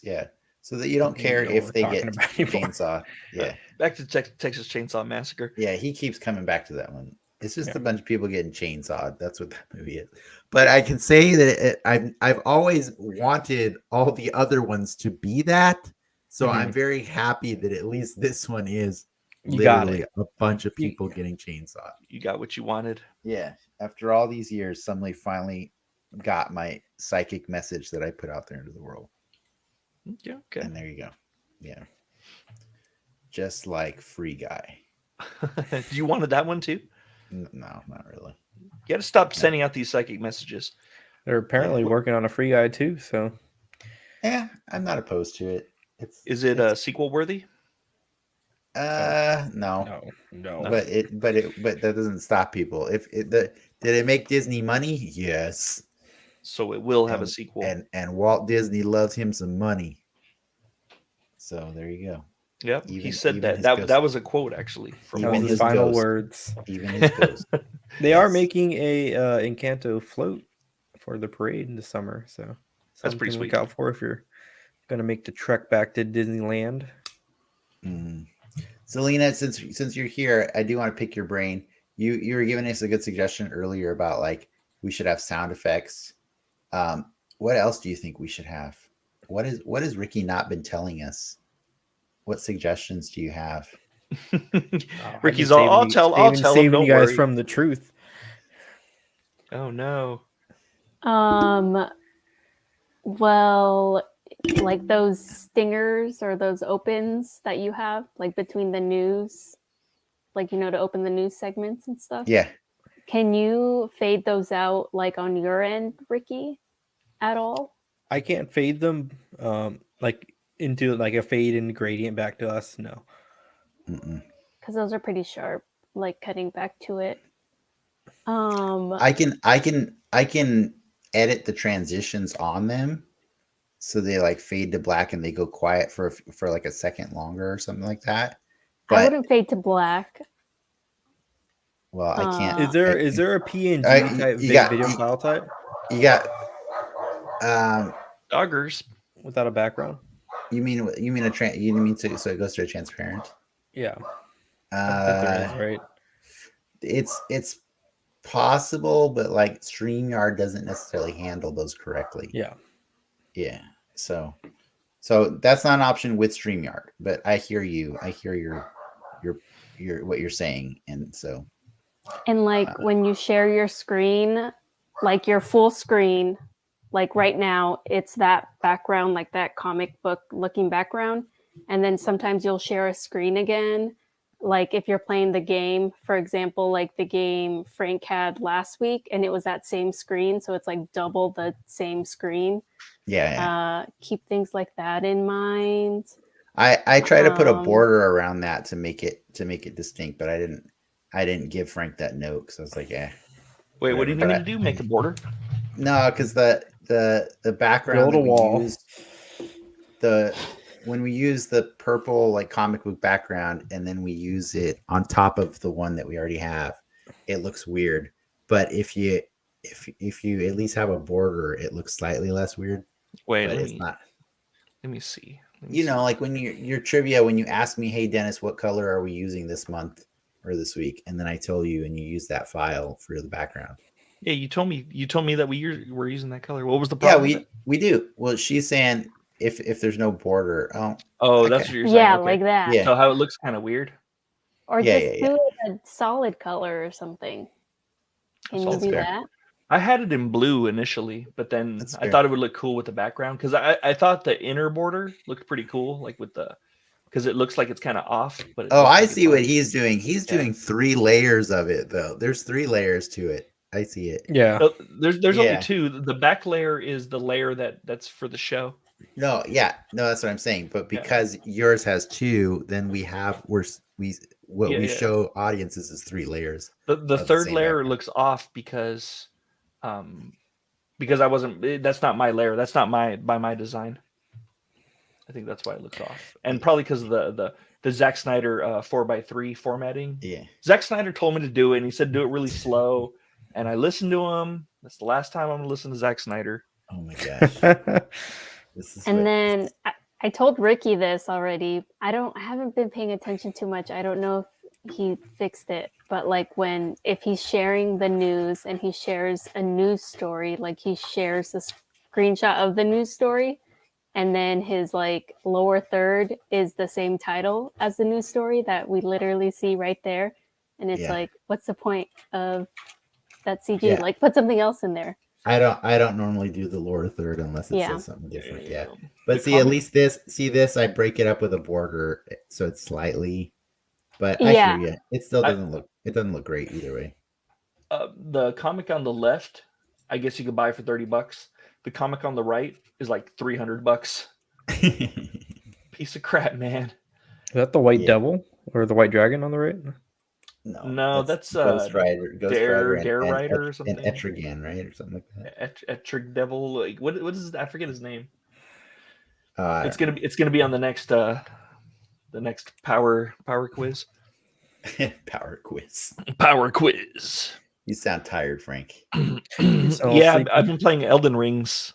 Yeah. So that you don't care if they get chainsaw. Yeah. Back to Texas Chainsaw Massacre. Yeah, he keeps coming back to that one. It's just a bunch of people getting chainsawed. That's what that movie is. But I can say that I've always wanted all the other ones to be that. So I'm very happy that at least this one is literally a bunch of people getting chainsawed. You got what you wanted. Yeah. After all these years, somebody finally got my psychic message that I put out there into the world. Yeah. Okay. And there you go. Yeah. Just like Free Guy. You wanted that one too? No, not really. You got to stop sending out these psychic messages. They're apparently working on a Free Guy too. So. Yeah, I'm not opposed to it. Is it sequel worthy? No. But that doesn't stop people. Did it make Disney money? Yes. So it will have a sequel. And Walt Disney loves him some money. So there you go. Yep. He said that was a quote actually from his final words. Even his ghost. They are making a Encanto float for the parade in the summer, so that's pretty sweet. Look out for if you're going to make the trek back to Disneyland. Selena, since you're here, I do want to pick your brain. You were giving us a good suggestion earlier about like we should have sound effects. What else do you think we should have? What has Ricky not been telling us? What suggestions do you have? Ricky's I'll tell him. Don't you guys worry. From the truth. Oh no. Well, like those stingers or those opens that you have, like between the news, like to open the news segments and stuff. Yeah. Can you fade those out like on your end, Ricky, at all? I can't fade them like into like a fade and gradient back to us. No. Because those are pretty sharp, like cutting back to it. I can edit the transitions on them so they like fade to black and they go quiet for like a second longer or something like that. But I wouldn't fade to black. Well, I can't. Is there a PNG type video file type? You got Doggers without a background. You mean so it goes to a transparent? Yeah. I think there is, right? It's possible, but like StreamYard doesn't necessarily handle those correctly. Yeah. Yeah. So that's not an option with StreamYard, but I hear you. I hear your what you're saying, and so. And like when you share your screen, like your full screen, like right now, it's that background, like that comic book looking background. And then sometimes you'll share a screen again. Like if you're playing the game, for example, like the game Frank had last week, and it was that same screen. So it's like double the same screen. Yeah. Keep things like that in mind. I try to put a border around that to make it distinct, but I didn't give Frank that note because I was like, yeah. Wait, what do you need me to do? Make a border? No, because the background build a wall. When we use the purple like comic book background and then we use it on top of the one that we already have, it looks weird. But if you at least have a border, it looks slightly less weird. Wait, but it's not. Let me see. Like when your trivia, when you ask me, hey Dennis, what color are we using this month or this week? And then I told you, and you use that file for the background. Yeah, you told me that we're using that color. What was the problem? Yeah, we do. Well, she's saying if there's no border. Oh, that's what you're saying. Yeah, okay. like that. Yeah. So how it looks kind of weird. Or do a solid color or something. Can you do that? I had it in blue initially, but then I thought it would look cool with the background because I thought the inner border looked pretty cool, like with because it looks like it's kind of off. But I see what he's doing. He's doing 3 layers of it though. There's 3 layers to it. I see it. Yeah. There's only 2. The back layer is the layer that's for the show. No, that's what I'm saying. But because yours has 2, then we show audiences is 3 layers. The third layer looks off because I wasn't. That's not my layer. That's not by my design. I think that's why it looks off, and probably because of the Zack Snyder 4x3 formatting. Yeah. Zack Snyder told me to do it, and he said do it really slow. And I listened to him. That's the last time I'm gonna listen to Zack Snyder. Oh my gosh. Then I told Ricky this already. I haven't been paying attention too much. I don't know if he fixed it, but like if he's sharing the news and he shares a news story, like he shares a screenshot of the news story, and then his like lower third is the same title as the news story that we literally see right there. And it's like, what's the point of that CG? Yeah. Like put something else in there. I don't normally do the lower third unless it says something different. Yeah. But see, at least this, I break it up with a border so it's slightly, but I hear you. It still doesn't look great either way. The comic on the left, I guess you could buy for $30. The comic on the right is like $300. Piece of crap, man. Is that the White Devil or the White Dragon on the right? No, that's Ghost Rider, Dare Rider or something. And Etrigan, right, or something like that. Etrig Devil, like what is? I forget his name. It's gonna be on the next power quiz. Power quiz. Power quiz. You sound tired, Frank. Yeah, I've been playing Elden Rings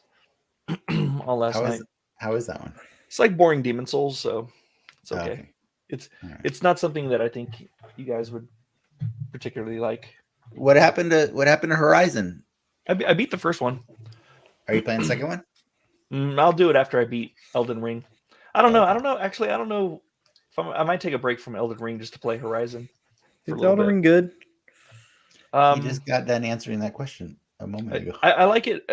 all last night. How is that one? It's like boring Demon Souls, so it's okay. It's not something that I think you guys would particularly like. What happened to Horizon? I beat the first one. Are you playing the second one? I'll do it after I beat Elden Ring. I don't know. Actually, I don't know if I might take a break from Elden Ring just to play Horizon. Is Elden Ring good? You just got done answering that question a moment ago. I like it.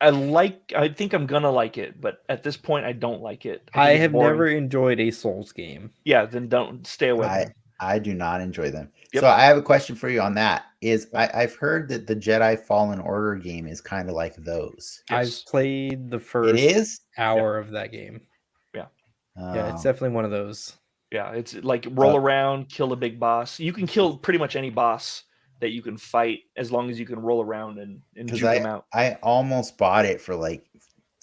I think I'm gonna like it, but at this point, I don't like it. I have never enjoyed a Souls game. Yeah, then don't stay away. I do not enjoy them. Yep. So I have a question for you on that. I've heard that the Jedi Fallen Order game is kind of like those. Yes. I've played the first hour of that game. Yeah. Yeah, it's definitely one of those. Yeah, it's like roll around, kill a big boss. You can kill pretty much any boss that you can fight as long as you can roll around and juke them out. I almost bought it for like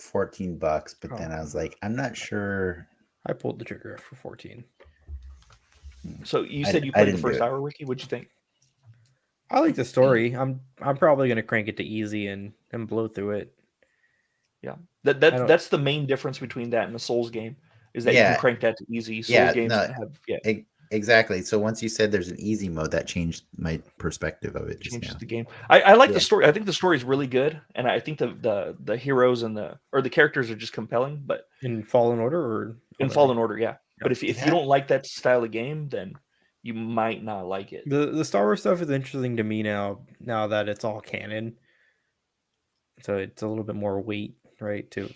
$14, but then I was like, I'm not sure. I pulled the trigger for 14. So you said you played the first hour, Ricky. What'd you think? I like the story. I'm probably gonna crank it to easy and blow through it. Yeah, that's the main difference between that and the Souls game is that you can crank that to easy. Souls games have exactly. So once you said there's an easy mode, that changed my perspective of it. Changes the game. I like the story. I think the story is really good, and I think the heroes and the characters are just compelling. But in Fallen Order or in Fallen Order, yeah. But if you don't like that style of game, then you might not like it. The Star Wars stuff is interesting to me now that it's all canon. So it's a little bit more weight, right? To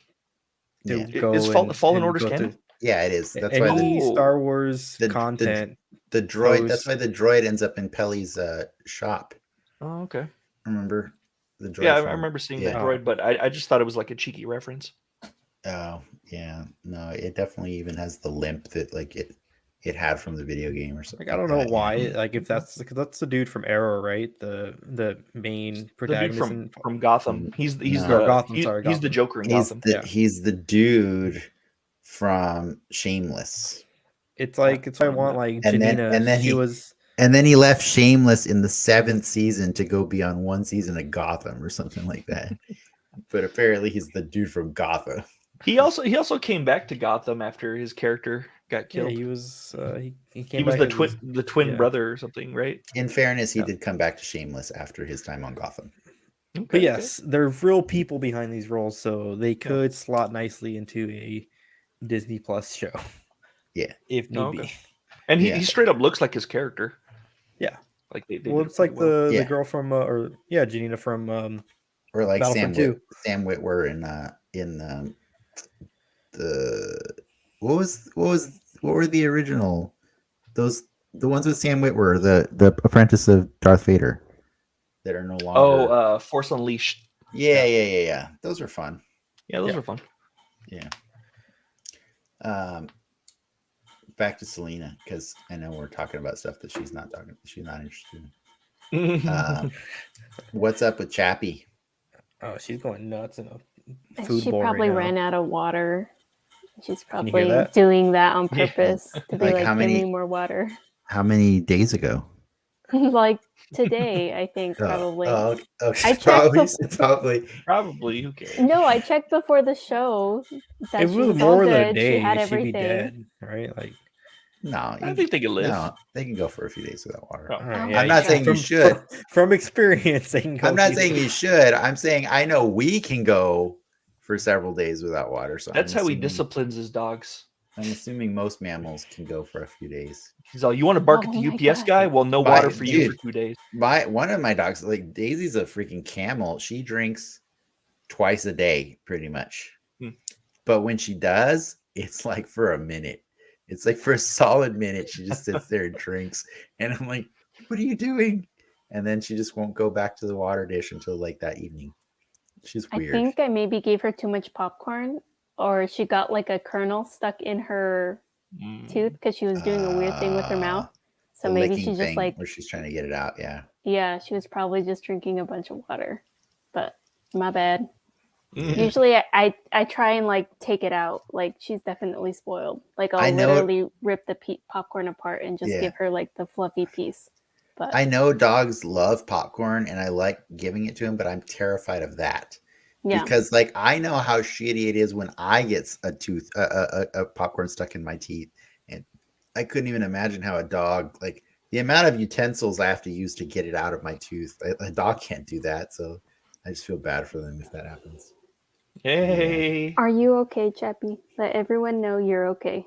go. Is Fallen Order's canon? Yeah, it is. That's why Star Wars content. The droid. That's why the droid ends up in Pelly's shop. Oh, okay. Remember the droid? Yeah, I remember seeing that droid, but I just thought it was like a cheeky reference. Oh yeah, no, it definitely even has the limp that like it had from the video game or something. Like, I don't know why. Like if that's the dude from Arrow, right? The main protagonist from Gotham. He's the Joker in Gotham. He's the dude from Shameless. It's like I want like Janina. And then he left Shameless in the 7th season to go be on one season of Gotham or something like that. But apparently he's the dude from Gotham. He also came back to Gotham after his character got killed. Yeah, he was he was the twin brother or something, right? In fairness, he did come back to Shameless after his time on Gotham. Okay, but yes, there are real people behind these roles, so they could slot nicely into a Disney Plus show. Yeah, if need be. And he straight up looks like his character. Yeah, like they it's like the girl from Janina from or like Sam Witwer in the what were the original the ones with Sam Witwer, the apprentice of Darth Vader that are no longer Force Unleashed. Yeah. Those are fun. Yeah, those are fun. Yeah. Back to Selena, because I know we're talking about stuff that she's not interested in. What's up with Chappie? Oh, she's going nuts in a food bowl. She probably right ran out of water. She's probably doing that on purpose to be like, give me more water. How many days ago? Like today, I think probably. Okay. I checked probably. Who cares? No, I checked before the show. That it was more than a day. She had everything. She'd be dead, right? Like, no, I think they can live. No, they can go for a few days without water. Oh, right. I'm not saying you should. From experience, they can go. I'm not saying you should. I'm saying I know we can go for several days without water. So that's how he disciplines his dogs. I'm assuming most mammals can go for a few days. He's all, you want to bark at the UPS guy? Well, no water for you for 2 days. One of my dogs, like Daisy's a freaking camel. She drinks twice a day, pretty much. But when she does, it's like for a minute. It's like for a solid minute, she just sits there and drinks. And I'm like, what are you doing? And then she just won't go back to the water dish until like that evening. She's weird. I think I maybe gave her too much popcorn, or she got like a kernel stuck in her tooth because she was doing a weird thing with her mouth. So maybe she's just like where she's trying to get it out. Yeah, she was probably just drinking a bunch of water. But my bad. Usually I try and like take it out. Like she's definitely spoiled. Like I'll literally rip the popcorn apart and just give her like the fluffy piece. But I know dogs love popcorn and I like giving it to them, but I'm terrified of that. Yeah. Because like I know how shitty it is when I get a popcorn stuck in my teeth. And I couldn't even imagine how a dog, like the amount of utensils I have to use to get it out of my tooth. A dog can't do that. So I just feel bad for them if that happens. Hey. Are you okay, Chappie? Let everyone know you're okay.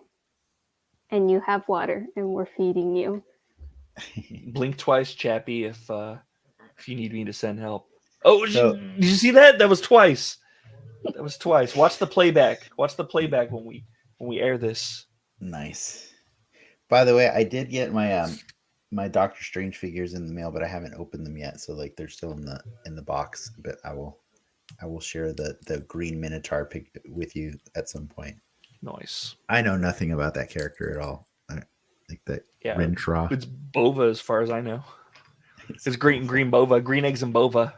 And you have water and we're feeding you. Blink twice, Chappie, if you need me to send help. Oh, did you see that? That was twice. Watch the playback. When we air this. Nice. By the way, I did get my my Doctor Strange figures in the mail, but I haven't opened them yet. So like they're still in the box. But I will share the green Minotaur pic with you at some point. Nice. I know nothing about that character at all. Like that. Yeah, Rintra. It's Bova as far as I know. It's green Bova, green eggs and Bova.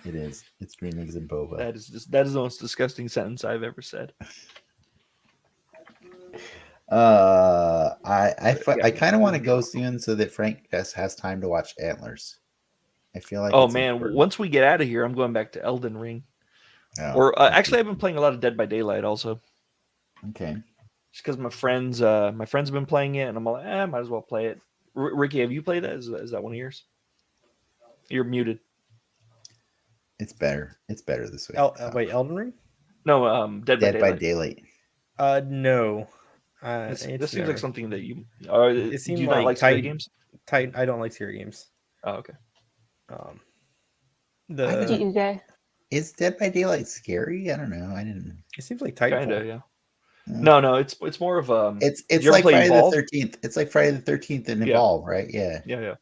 It is. It's green eggs and Bova. That is the most disgusting sentence I've ever said. I kind of want to go soon so that Frank has time to watch Antlers. I feel like. Oh it's man, important. once we get out of here, I'm going back to Elden Ring. Oh, Or actually, I've been playing a lot of Dead by Daylight also. okay. Just because my friends have been playing it, and I'm like, might as well play it. Ricky, have you played that? Is that one of yours? You're muted. It's better. It's better this way. Wait, Elden Ring? No, Dead by Daylight. No. This seems like something that you. It Do you seemed not like scary Titan games? I don't like scary games. Oh, okay. You guys? Is Dead by Daylight scary? I don't know. I didn't. It seems like Titanfall. Kinda, yeah. No, it's more of It's you like ever play Friday Evolve? the 13th. It's like Friday the 13th and Evolve, right? Yeah. Yeah.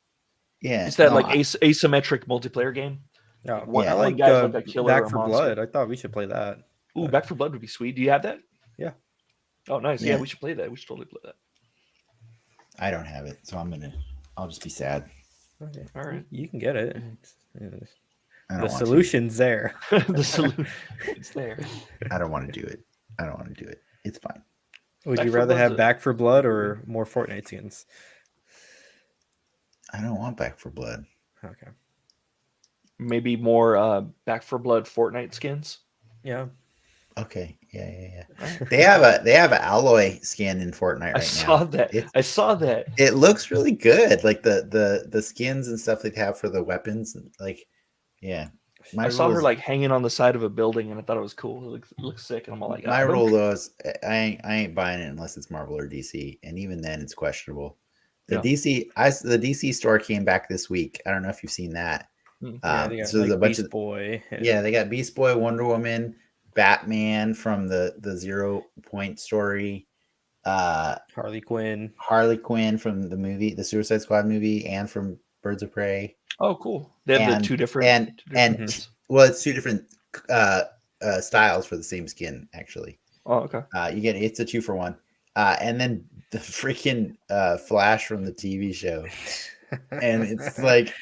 Yeah. It's that asymmetric multiplayer game. No, One I like guys look like killer Back or 4 monster. Blood. I thought we should play that. Ooh, Back 4 Blood would be sweet. Do you have that? Yeah. Oh, nice. Yeah. Yeah, we should play that. We should totally play that. I don't have it, so I'll just be sad. Okay. All right. You can get it. The solution's there. The solution is there. I don't want to do it. I don't want to do it. It's fine. Would Back you 4 rather Blood's have Back 4 Blood or more Fortnite skins? I don't want Back 4 Blood. Okay. Maybe more Back 4 Blood Fortnite skins. Yeah. Okay. Yeah. They have an alloy skin in Fortnite right now. I saw that. It looks really good. Like the skins and stuff they have for the weapons. Like, yeah. I saw her like hanging on the side of a building, and I thought it was cool. It looks sick, and I'm all like, my rule though is I ain't buying it unless it's Marvel or DC, and even then it's questionable. The DC store came back this week. I don't know if you've seen that. Yeah, they got, so there's a bunch Beast Boy. Yeah, they got Beast Boy, Wonder Woman, Batman from the 0 Point story, Harley Quinn from the movie, the Suicide Squad movie, and from Birds of Prey. Oh, cool. They have the two different well, it's two different styles for the same skin, actually. Oh, okay. It's a 2-for-1. And then the freaking Flash from the TV show. And it's like,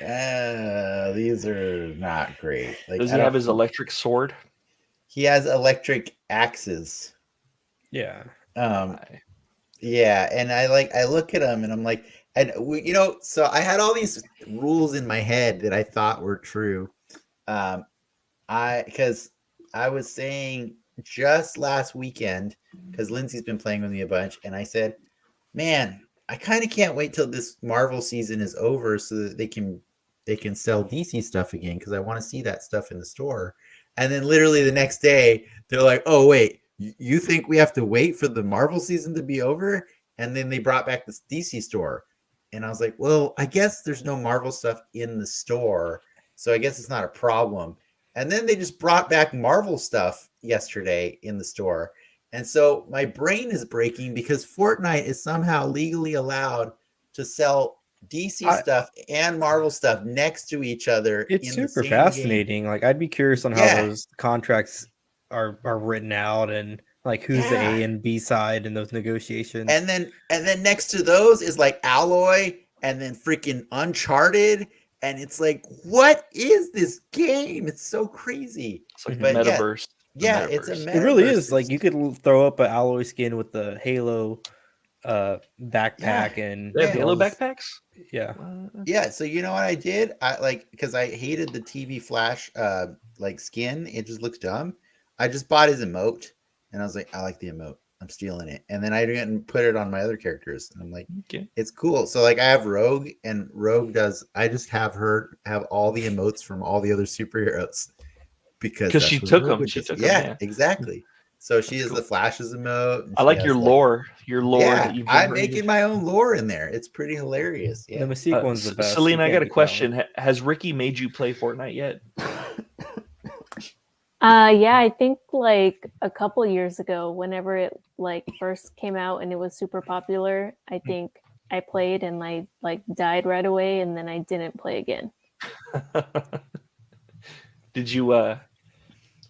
these are not great. Like, does he have his electric sword? He has electric axes. Yeah. Yeah, and I look at him and I'm like, so I had all these rules in my head that I thought were true. Because I was saying just last weekend, because Lindsay's been playing with me a bunch, and I said, man, I kind of can't wait till this Marvel season is over so that they can sell DC stuff again, because I want to see that stuff in the store. And then literally the next day, they're like, oh, wait, you think we have to wait for the Marvel season to be over? And then they brought back the DC store. And I was like, well, I guess there's no Marvel stuff in the store, so I guess it's not a problem. And then they just brought back Marvel stuff yesterday in the store. And so my brain is breaking because Fortnite is somehow legally allowed to sell DC stuff and Marvel stuff next to each other. It's super fascinating. Game. Like, I'd be curious on how those contracts are written out and like who's the A and B side in those negotiations. And then next to those is like Alloy and then freaking Uncharted. And it's like, what is this game? It's so crazy. It's like metaverse. Yeah, it's a metaverse. It really is. Like, you could throw up an Alloy skin with the Halo backpack and they have Halo backpacks. Yeah. So you know what I did? Because I hated the TV Flash like skin. It just looks dumb. I just bought his emote, and I was like, I like the emote. I'm stealing it. And then I didn't put it on my other characters. And I'm like, okay, it's cool. So like I have Rogue, and Rogue I just have her have all the emotes from all the other superheroes because she took them. She took them. Yeah, exactly. So she is the Flash's emote. I like your lore. Yeah, I'm making my own lore in there. It's pretty hilarious. Yeah. The Massacre one's the best. Selena, I got a question. Has Ricky made you play Fortnite yet? Yeah, I think like a couple years ago, whenever it like first came out and it was super popular, I think I played and I like died right away, and then I didn't play again.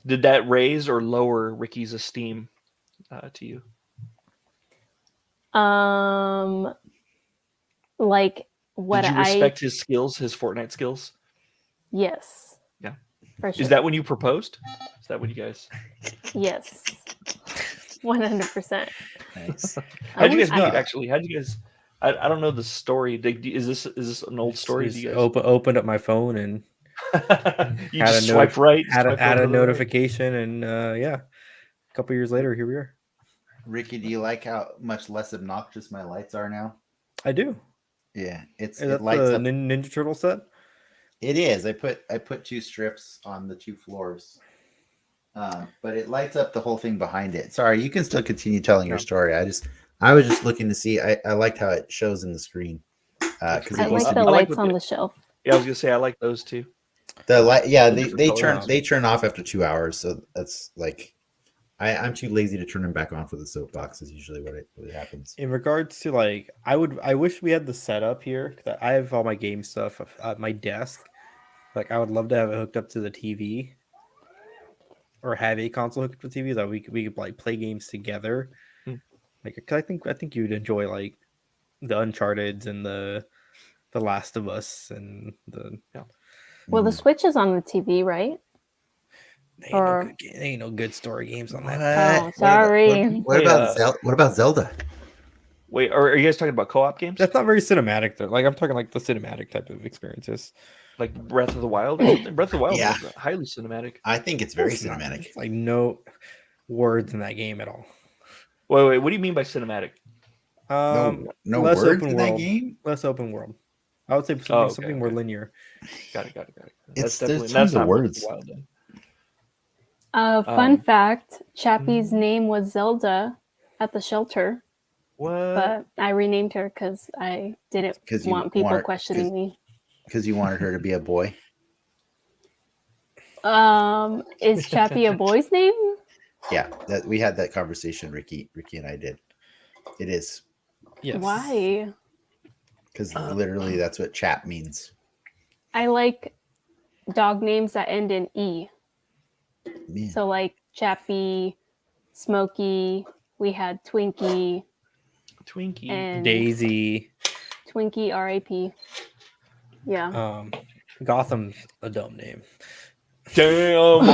Did that raise or lower Ricky's esteem to you? Like what? Did you respect his skills, his Fortnite skills? Yes. Yeah. For sure. Is that when you proposed? Is that when you guys? Yes. 100%. Nice. How'd you guys meet? Actually, how'd you guys? I don't know the story. Is this an old story? Opened up my phone and You just swipe right, add a notification, and yeah, a couple years later, here we are. Ricky, do you like how much less obnoxious my lights are now? I do. Yeah, Is it that lights the up. Ninja Turtle set? It is. I put 2 strips on the 2 floors, but it lights up the whole thing behind it. Sorry, you can still continue telling your story. I was just looking to see. I liked how it shows in the screen. Because I like the lights on the shelf. Yeah, I was gonna say I like those too. The light, yeah, they turn off after 2 hours, so that's like. I'm too lazy to turn them back on for the soapbox. Is usually what happens. In regards to like, I wish we had the setup here. Cause I have all my game stuff at my desk. Like, I would love to have it hooked up to the TV, or have a console hooked up to the TV that we could like play games together. Like, cause I think you'd enjoy like the Uncharted and the Last of Us and the. Yeah. Well, the Switch is on the TV, right? Ain't no good story games on that. Oh, sorry. What about Zelda? Wait, are you guys talking about co-op games? That's not very cinematic though. Like, I'm talking like the cinematic type of experiences, like Breath of the Wild. Breath of the Wild is highly cinematic. I think it's very cinematic. Like, no words in that game at all. Wait, what do you mean by cinematic? No less words open in world. that game. Less open world. I would say something more linear. Got it. There's tons of words. Fun fact: Chappie's name was Zelda at the shelter. What? But I renamed her because I didn't want people questioning me. Because you wanted her to be a boy. Is Chappie a boy's name? Yeah, we had that conversation. Ricky and I did. It is. Yes. Why? Because literally, that's what chap means. I like dog names that end in E. Man. So like Chappie, Smokey. We had Twinkie, and Daisy, Twinkie, R.A.P. Yeah. Gotham's a dumb name. Damn.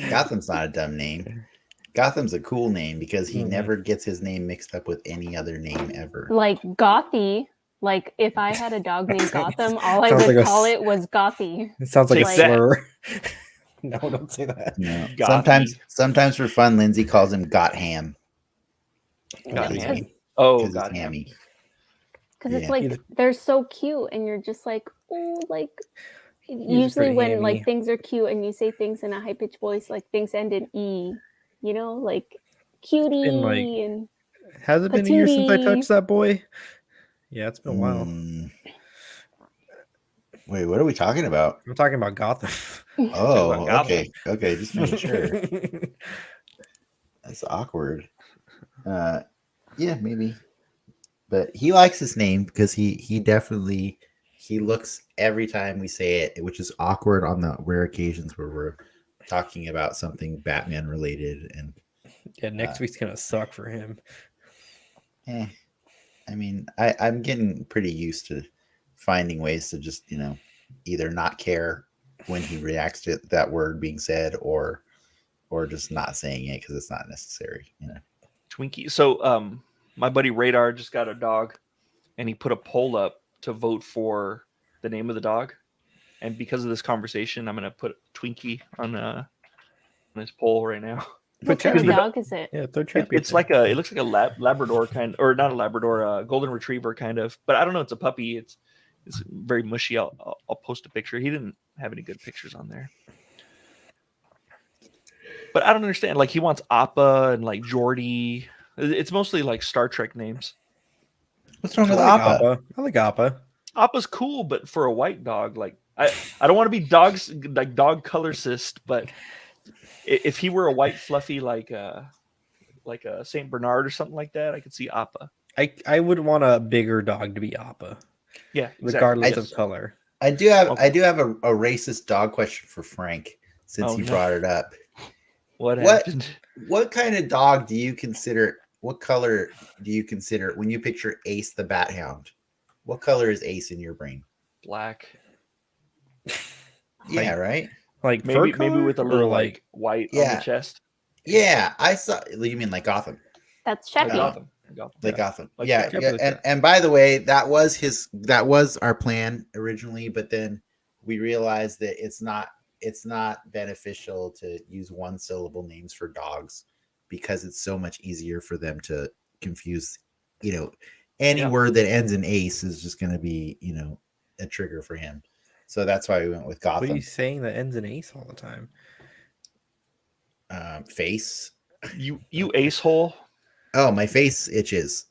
Gotham's not a dumb name. Gotham's a cool name because he never gets his name mixed up with any other name ever. Like Gothy. Like if I had a dog named Gotham, all I would call it was Gothy. It sounds like a slur. No, don't say that. No. Sometimes for fun, Lindsay calls him Gotham. Gotham. Oh, Hammy. Because it's like they're so cute, and you're just like, oh, like. Usually when hammy. Like things are cute and you say things in a high pitched voice, like things end in E, you know, like cutie and has it been a year since I touched that boy? Yeah, it's been a while. Wait, what are we talking about? I'm talking about Gotham. Oh, okay, just making sure. That's awkward. Yeah, maybe, but he likes his name because he definitely. He looks every time we say it, which is awkward on the rare occasions where we're talking about something Batman related. And yeah, next week's gonna suck for him. I mean, I'm getting pretty used to finding ways to just either not care when he reacts to that word being said, or just not saying it because it's not necessary. Twinkie. So my buddy Radar just got a dog, and he put a poll up to vote for the name of the dog, and because of this conversation, I'm gonna put Twinkie on his poll right now. What kind of dog is it? Yeah, it's like it looks like a Labrador kind, or not a Labrador, golden retriever kind of. But I don't know. It's a puppy. It's very mushy. I'll post a picture. He didn't have any good pictures on there. But I don't understand. Like he wants Appa and like Geordie. It's mostly like Star Trek names. What's wrong with Appa? I like Appa. Appa's cool, but for a white dog, like I don't want to be dog colorist, but if he were a white fluffy like a Saint Bernard or something like that, I could see Appa. I would want a bigger dog to be Appa. Yeah, exactly. Regardless of color. I do have a racist dog question for Frank since he brought it up. What happened? What kind of dog do you consider? What color do you consider when you picture Ace the Bat Hound? What color is Ace in your brain? Black. Yeah, right. Like maybe with a little like white on the chest. Yeah, I saw. You mean like Gotham? That's Chappie. Like Gotham. Yeah. And by the way, that was our plan originally, but then we realized that it's not beneficial to use one syllable names for dogs because it's so much easier for them to confuse, any word that ends in ace is just going to be, a trigger for him. So that's why we went with Gotham. What are you saying that ends in ace all the time? Face. You ace hole. Oh, my face itches,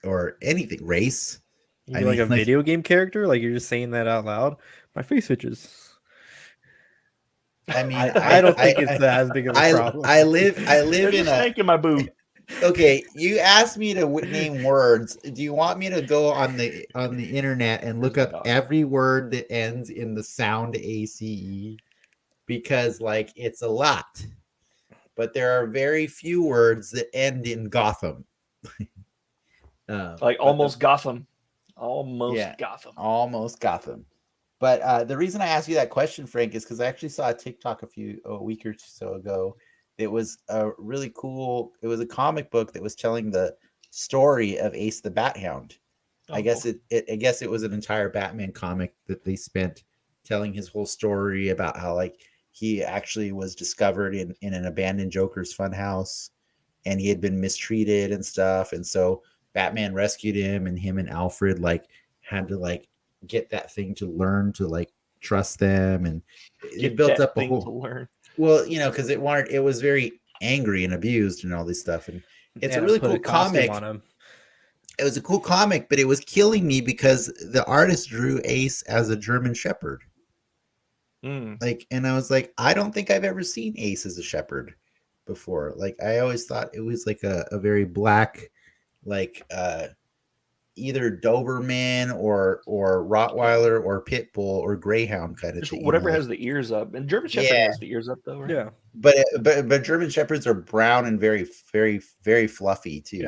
or anything. Race. You're like a video game character? Like you're just saying that out loud? My face itches. I mean, I don't think it's as big of a problem. I live in a snake in my boot. Okay, you asked me to name words. Do you want me to go on the internet and look up every word that ends in the sound ACE? Because it's a lot, but there are very few words that end in Gotham. Almost Gotham. Almost Gotham. But the reason I asked you that question, Frank, is because I actually saw a TikTok a week or so ago. It was a really cool. It was a comic book that was telling the story of Ace the Bat Hound. I guess it was an entire Batman comic that they spent telling his whole story about how he actually was discovered in an abandoned Joker's funhouse, and he had been mistreated and stuff, and so Batman rescued him, and him and Alfred had to get that thing to learn to trust them, and it built up a whole. To learn. Well, because it was very angry and abused and all this stuff, and it's a really cool comic. It was a cool comic, but it was killing me because the artist drew Ace as a German Shepherd. And I was like, I don't think I've ever seen Ace as a shepherd before. I always thought it was a very black, either Doberman or Rottweiler or Pit Bull or Greyhound kind of just thing. Whatever has the ears up, and German Shepherd has the ears up though, right? Yeah, but German Shepherds are brown and very, very, very fluffy too.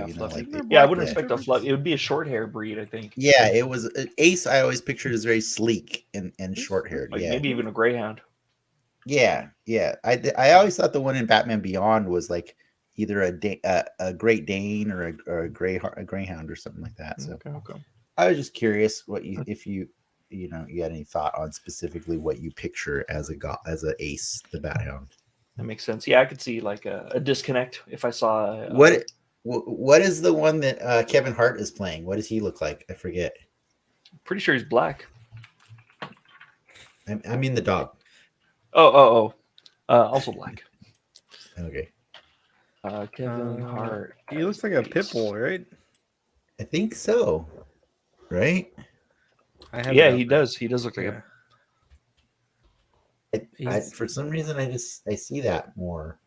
Yeah, I wouldn't expect a fluffy. It would be a short hair breed, I think. Yeah, it was Ace. I always pictured as very sleek and short haired. Maybe even a Greyhound. Yeah. I always thought the one in Batman Beyond was either a Great Dane or a Greyhound or something like that. So okay. I was just curious if you had any thought on specifically what you picture as a Ace the Bat Hound. That makes sense. Yeah, I could see a disconnect if I saw what is the one that Kevin Hart is playing? What does he look like? I forget. Pretty sure he's black. I mean the dog. Also black. Okay. Kevin Hart. He looks like a pit bull, right? I think so. Right? He does. He does look like a. For some reason, I see that more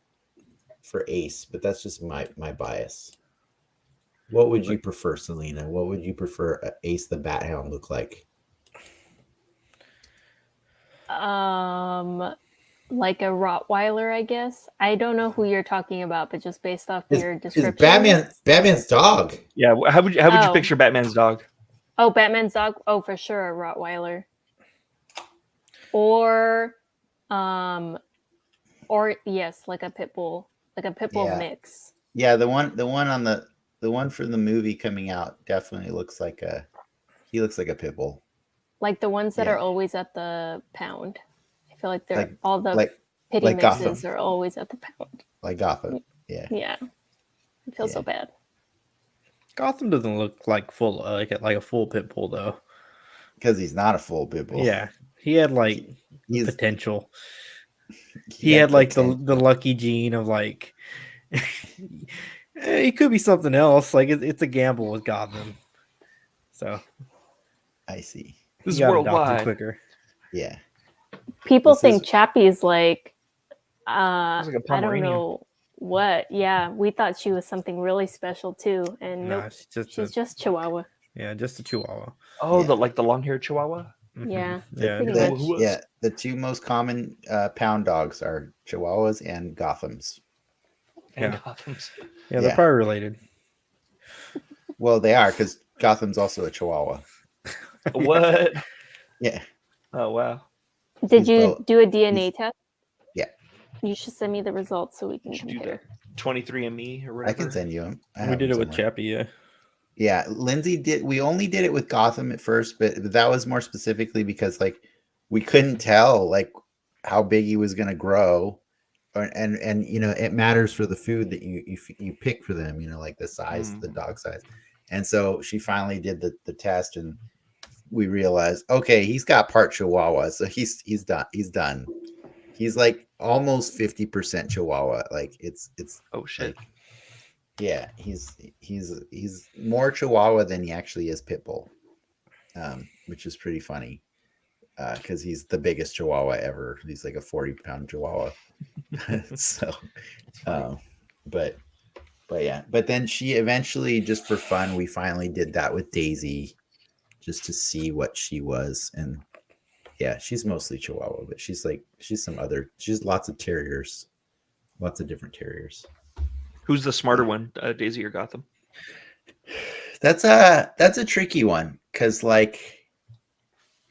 for Ace, but that's just my bias. What would you prefer, Selena? What would you prefer Ace the Bat Hound look like? Like a Rottweiler, I guess. I don't know who you're talking about, but just based off your description. Batman's dog. Yeah, how would you picture Batman's dog? Oh, Batman's dog. Oh, for sure, a Rottweiler. Or yes, like a pit bull, mix. Yeah, the one from the movie coming out definitely looks like a pit bull. Like the ones that are always at the pound. I feel like they're all the pity mixes are always at the pound. Like Gotham. Yeah. Yeah. I feel so bad. Gotham doesn't look like a full pit bull though. Because he's not a full pit bull. Yeah. He had potential. He had the lucky gene of it could be something else. It's a gamble with Gotham. So I see. This is worldwide. Quicker. Yeah. People think Chappie's I don't know what. Yeah, we thought she was something really special too, and nope, she's just Chihuahua. Yeah, just a Chihuahua. Oh, the long-haired Chihuahua. Mm-hmm. Yeah, the two most common pound dogs are Chihuahuas and Gothams. Yeah, they're probably related. Well, they are because Gotham's also a Chihuahua. What? Yeah. Oh wow. Did you do a DNA test? Yeah. You should send me the results so we can compare. 23andMe or whatever. I can send you them. We did it with Chappie, yeah. Yeah, Lindsay did. We only did it with Gotham at first, but that was more specifically because we couldn't tell like how big he was going to grow. And you know, it matters for the food that you pick for them, you know, like the size, the dog size. And so she finally did the test, and we realized, okay, he's got part Chihuahua, so he's done. He's like almost 50% Chihuahua. Like it's oh shit. like, yeah, he's more Chihuahua than he actually is pit bull, which is pretty funny because he's the biggest Chihuahua ever. He's like a 40-pound Chihuahua. So, but yeah, but then she eventually, just for fun, we finally did that with Daisy, just to see what she was. And yeah, she's mostly Chihuahua, but she's lots of terriers, lots of different terriers. Who's the smarter one, Daisy or Gotham? That's a tricky one, because like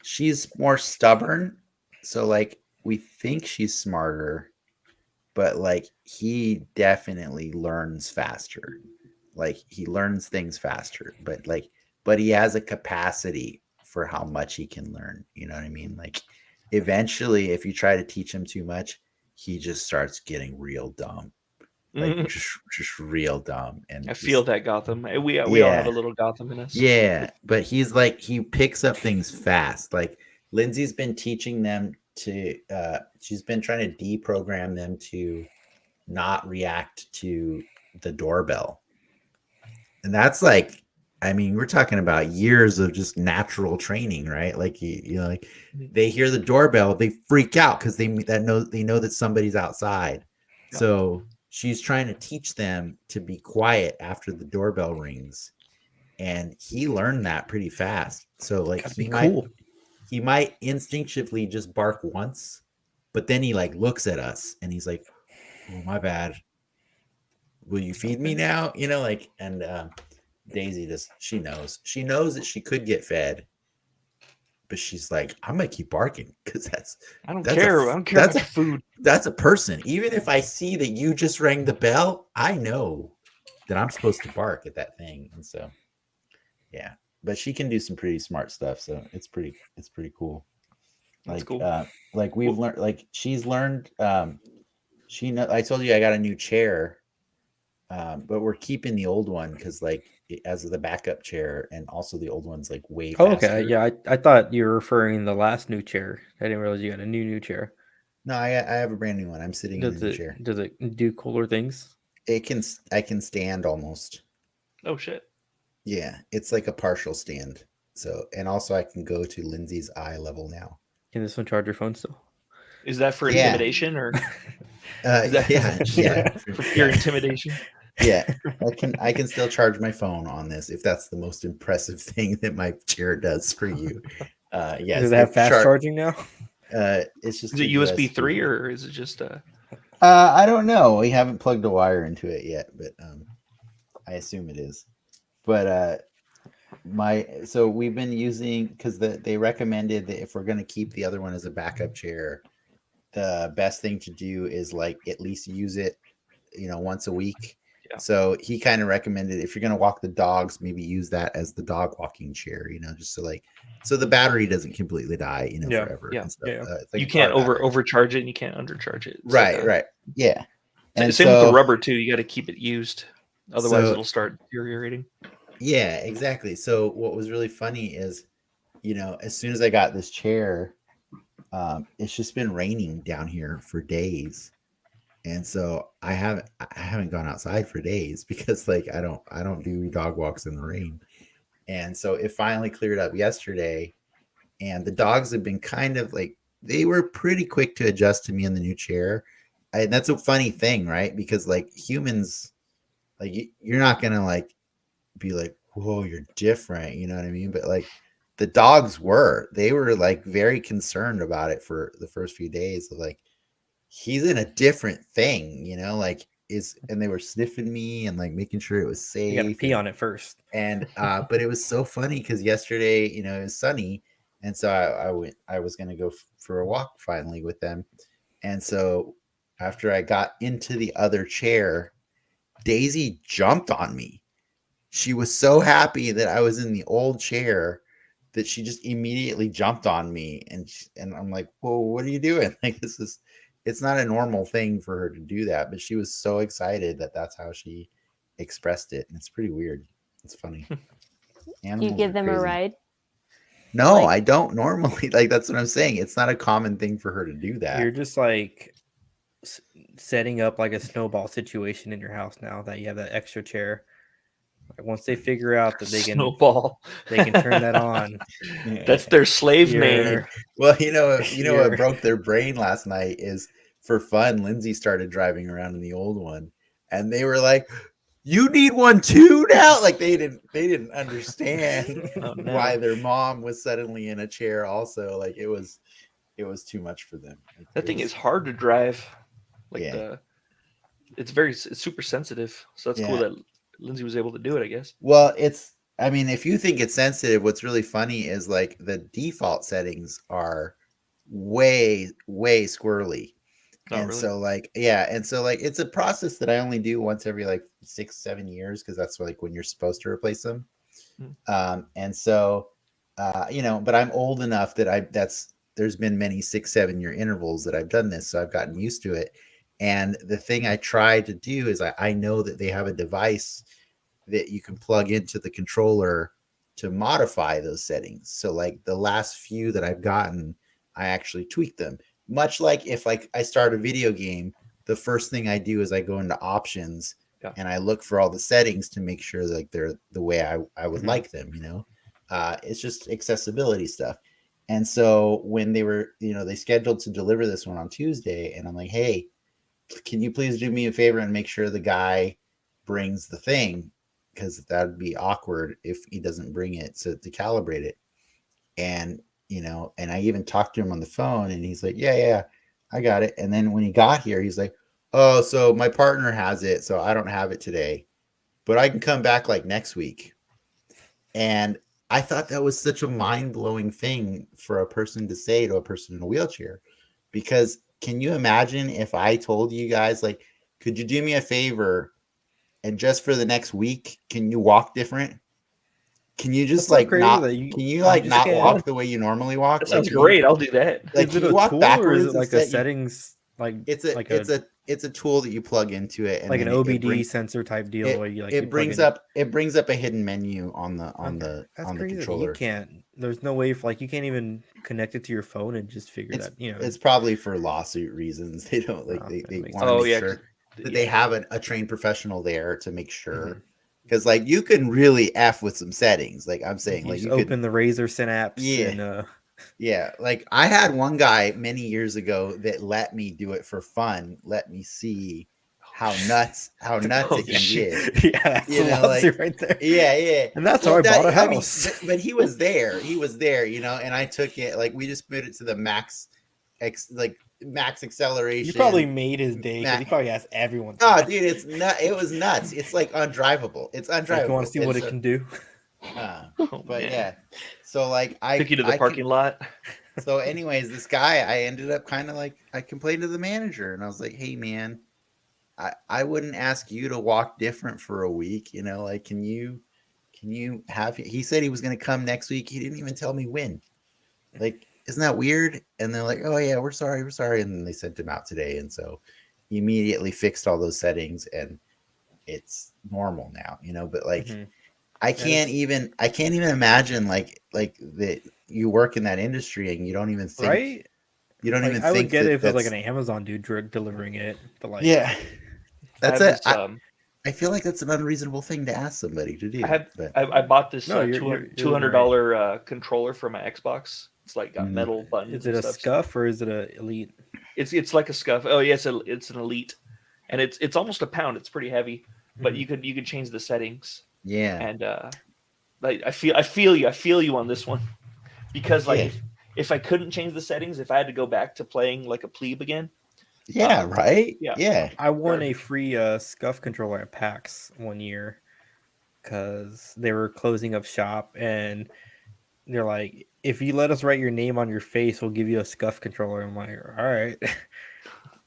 she's more stubborn, so like we think she's smarter, but like he definitely learns faster. Like he learns things faster, but he has a capacity for how much he can learn. You know what I mean? Like eventually, if you try to teach him too much, he just starts getting real dumb. Like just real dumb. And I feel that, Gotham. We all have a little Gotham in us. Yeah, but he's like, he picks up things fast. Like Lindsay's been teaching them to she's been trying to deprogram them to not react to the doorbell. And that's like, I mean, we're talking about years of just natural training, right? Like you know, like they hear the doorbell, they freak out because they know that somebody's outside. Yep. So she's trying to teach them to be quiet after the doorbell rings. And he learned that pretty fast. So like he might instinctively just bark once, but then he like looks at us and he's like, "Oh, my bad. Will you feed me now?" You know, like, and Daisy she knows that she could get fed, but she's like, "I'm gonna keep barking because I don't care about the food. That's a person. Even if I see that you just rang the bell, I know that I'm supposed to bark at that thing." And so, yeah, but she can do some pretty smart stuff. So it's pretty cool. That's cool. Like we've learned, like she's learned. I told you I got a new chair, but we're keeping the old one because like as the backup chair, and also the old one's like way faster. Okay, yeah, I thought you were referring the last new chair. I didn't realize you got a new chair. No, I have a brand new one. I'm sitting in the new chair. Does it do cooler things? I can stand almost. Oh shit. Yeah, it's like a partial stand. So, and also I can go to Lindsay's eye level now. Can this one charge your phone still? Is that for intimidation or? Yeah. For pure intimidation. Yeah, I can still charge my phone on this if that's the most impressive thing that my chair does for you. Yes. Does it have fast charging now? It's just. Is it USB 3 or is it just I don't know. We haven't plugged a wire into it yet, but I assume it is. But so we've been using, because they recommended that if we're going to keep the other one as a backup chair, the best thing to do is like at least use it, you know, once a week. Yeah. So he kind of recommended, if you're going to walk the dogs, maybe use that as the dog walking chair, you know, just so the battery doesn't completely die, you know, forever. Yeah. And stuff. Like you can't overcharge it and you can't undercharge it. It's right. Right. Yeah. And same with the rubber too. You got to keep it used. Otherwise it'll start deteriorating. Yeah, exactly. So what was really funny is, you know, as soon as I got this chair, it's just been raining down here for days. And so I haven't gone outside for days because like I don't do dog walks in the rain. And so it finally cleared up yesterday, and the dogs have been kind of like, they were pretty quick to adjust to me in the new chair. And that's a funny thing, right? Because like humans, like you're not going to like be like, whoa, you're different. You know what I mean? But like the dogs they were like very concerned about it for the first few days of like, he's in a different thing, you know, like and they were sniffing me and like making sure it was safe. You gotta pee on it first. And but it was so funny because yesterday, you know, it was sunny, and so I was gonna go for a walk finally with them. And so after I got into the other chair, Daisy jumped on me. She was so happy that I was in the old chair that she just immediately jumped on me, and I'm like, whoa, what are you doing? Like, it's not a normal thing for her to do that, but she was so excited that that's how she expressed it, and it's pretty weird. It's funny. Do you give them a ride? No, I don't normally. Like, that's what I'm saying. It's not a common thing for her to do that. You're just like setting up like a snowball situation in your house now that you have that extra chair. Like, once they figure out that they can turn that on. That's their slave name. Well, what broke their brain last night is, for fun, Lindsay started driving around in the old one, and they were like, "You need one too now?" Like, they didn't understand why their mom was suddenly in a chair also. Like, it was too much for them. That thing is hard to drive. Like, it's super sensitive. So that's cool that Lindsay was able to do it, I guess. Well, if you think it's sensitive, what's really funny is like the default settings are way, way squirrely. So it's a process that I only do once every like 6-7 years, because that's like when you're supposed to replace them. But I'm old enough that there's been many 6-7 year intervals that I've done this, so I've gotten used to it. And the thing I try to do is I know that they have a device that you can plug into the controller to modify those settings. So like the last few that I've gotten, I actually tweak them. Much like if like I start a video game, the first thing I do is I go into options and I look for all the settings to make sure like they're the way I would like them, it's just accessibility stuff. And so when they were, they scheduled to deliver this one on Tuesday, and I'm like, hey, can you please do me a favor and make sure the guy brings the thing? Because that would be awkward if he doesn't bring it to calibrate it. And, and I even talked to him on the phone, and he's like, yeah, I got it. And then when he got here, he's like, oh, so my partner has it, so I don't have it today, but I can come back like next week. And I thought that was such a mind-blowing thing for a person to say to a person in a wheelchair, because can you imagine if I told you guys, like, could you do me a favor and just for the next week, can you walk different? Can you just not walk the way you normally walk? That sounds great. I'll do that. Like, is it you a walk tool backwards, or is it like a settings? It's a tool that you plug into it, and like an OBD sensor type deal where you like it brings up a hidden menu on the crazy. controller. There's no way you can't even connect it to your phone and just figure that. It's probably for lawsuit reasons. They don't they want to make sure that they have a trained professional there to make sure. Because like you can really F with some settings. Like I'm saying, you open the Razor Synapse. Yeah, like I had one guy many years ago that let me do it for fun. Let me see how nuts it can get. Yeah, that's a lawsuit right there. Yeah. And that's how I bought a house. But he was there, and I took it, like we just put it to the max acceleration. You probably made his day, because he probably asked everyone. Oh, dude, it was nuts. It's like undrivable. It's undrivable. You want to see what it can do? Yeah. So like I took you to the parking lot. So anyways, this guy, I ended up kind of like, I complained to the manager, and I was like, hey man, I wouldn't ask you to walk different for a week. Like, can you have, he said he was going to come next week. He didn't even tell me when. Like, isn't that weird? And they're like, oh yeah, we're sorry. And then they sent him out today. And so he immediately fixed all those settings, and it's normal now, but like, I can't even imagine like that you work in that industry and you don't even think, right? You don't even think. I would get it if it was like an Amazon dude delivering it, but like, yeah, I feel like that's an unreasonable thing to ask somebody to do. I bought this $200 controller for my Xbox. It's like got metal buttons. Is it a Scuff or is it a Elite? It's like a Scuff. Oh yeah, it's an Elite, and it's almost a pound. It's pretty heavy, but you could change the settings. Yeah, and I feel you on this one, because like if I couldn't change the settings, if I had to go back to playing like a plebe again. Yeah, right. Yeah. I won a free Scuff controller at PAX one year because they were closing up shop, and they're like, if you let us write your name on your face, we'll give you a Scuff controller. I'm like, all right.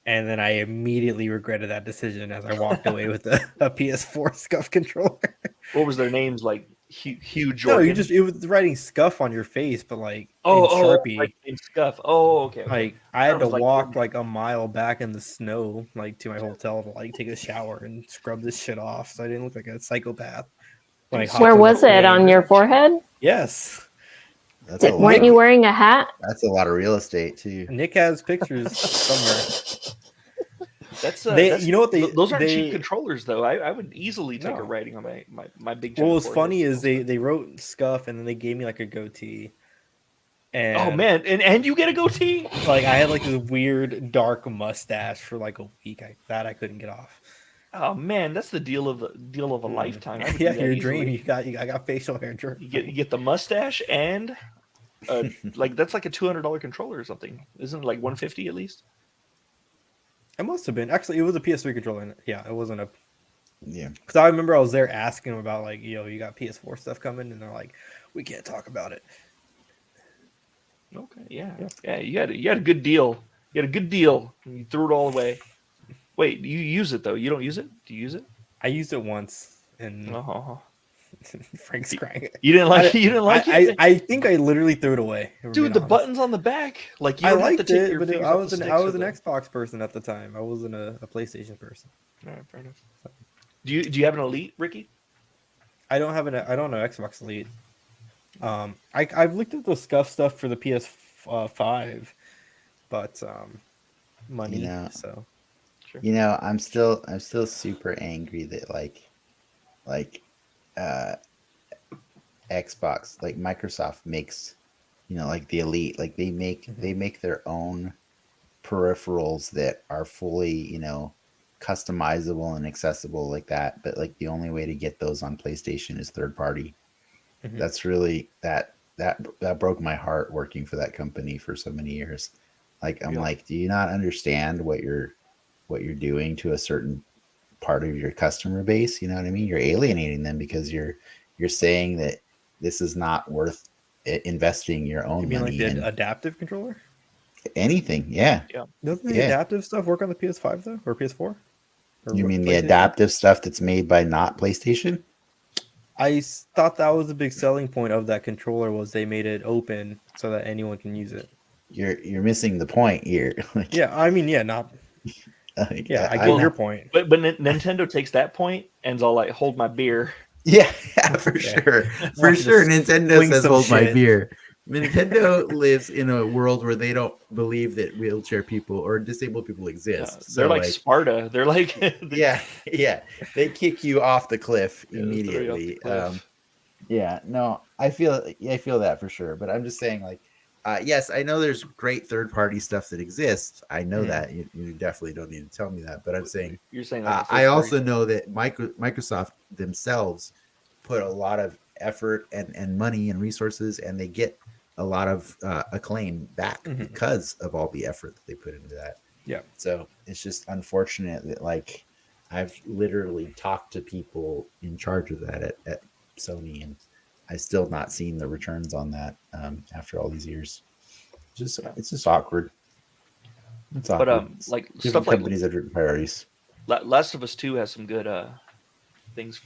And then I immediately regretted that decision as I walked away with a PS4 Scuff controller. What was their names? Like huge. No, organ. it was writing scuff on your face, but like in Sharpie. Like in scuff. Oh, okay. Like I had to walk like a mile back in the snow, like to my hotel to like take a shower and scrub this shit off, so I didn't look like a psychopath. Where was it? On your forehead? Yes. Weren't you wearing a hat? That's a lot of real estate too. Nick has pictures somewhere. You know what those aren't cheap controllers though. I would easily take a writing on my big. What was funny is they wrote scuff and then they gave me like a goatee. And, oh man, and you get a goatee? Like I had like this weird dark mustache for like a week. I couldn't get off. Oh man, that's the deal of a lifetime. Yeah, your dream. I got facial hair. You get the mustache and like that's like a $200 controller or something. Isn't it like $150 at least? It must have been. Actually, it was a PS3 controller. Yeah, it wasn't a. Yeah. Because I remember I was there asking them about like, you got PS4 stuff coming, and they're like, we can't talk about it. Okay. Yeah. You had a good deal. You had a good deal. And you threw it all away. Wait, you use it though? You don't use it? Do you use it? I used it once, and Frank's crying. You didn't like it? I think I literally threw it away. Dude, the buttons on the back, like you I don't liked have to take it, your but fingers I off was the an sticks Xbox person at the time. I wasn't a PlayStation person. All right, fair enough. Do you have an Elite, Ricky? I don't have I don't know Xbox Elite. I've looked at the scuff stuff for the PS5, but money. So sure. I'm still super angry that Xbox, like Microsoft makes, like the Elite, like they make their own peripherals that are fully, customizable and accessible like that. But like the only way to get those on PlayStation is third party. Mm-hmm. That's really that broke my heart working for that company for so many years. Like I'm like, do you not understand what you're doing to a certain part of your customer base? You know what I mean? You're alienating them because you're saying that this is not worth investing your own money like the in. Adaptive controller? Anything, yeah. Doesn't the adaptive stuff work on the PS5 though, or PS4? Or you mean the adaptive stuff that's made by not PlayStation? I thought that was a big selling point of that controller, was they made it open so that anyone can use it. You're missing the point here. I get your point. But Nintendo takes that point and is all like, hold my beer. Yeah, for sure. For sure. Nintendo says hold my beer. Nintendo lives in a world where they don't believe that wheelchair people or disabled people exist. They're like Sparta. They're like yeah. They kick you off the cliff immediately. No, I feel that for sure. But I'm just saying, like, yes, I know there's great third-party stuff that exists. I know that you definitely don't need to tell me that. But I'm saying, you're saying I also know that Microsoft themselves put a lot of effort and money and resources, and they get a lot of acclaim back because of all the effort that they put into that. Yeah. So it's just unfortunate that, like, I've literally talked to people in charge of that at Sony, and I still not seen the returns on that after all these years. It's just awkward. It's awkward. But like different stuff like companies have different priorities. Last of Us 2 has some good things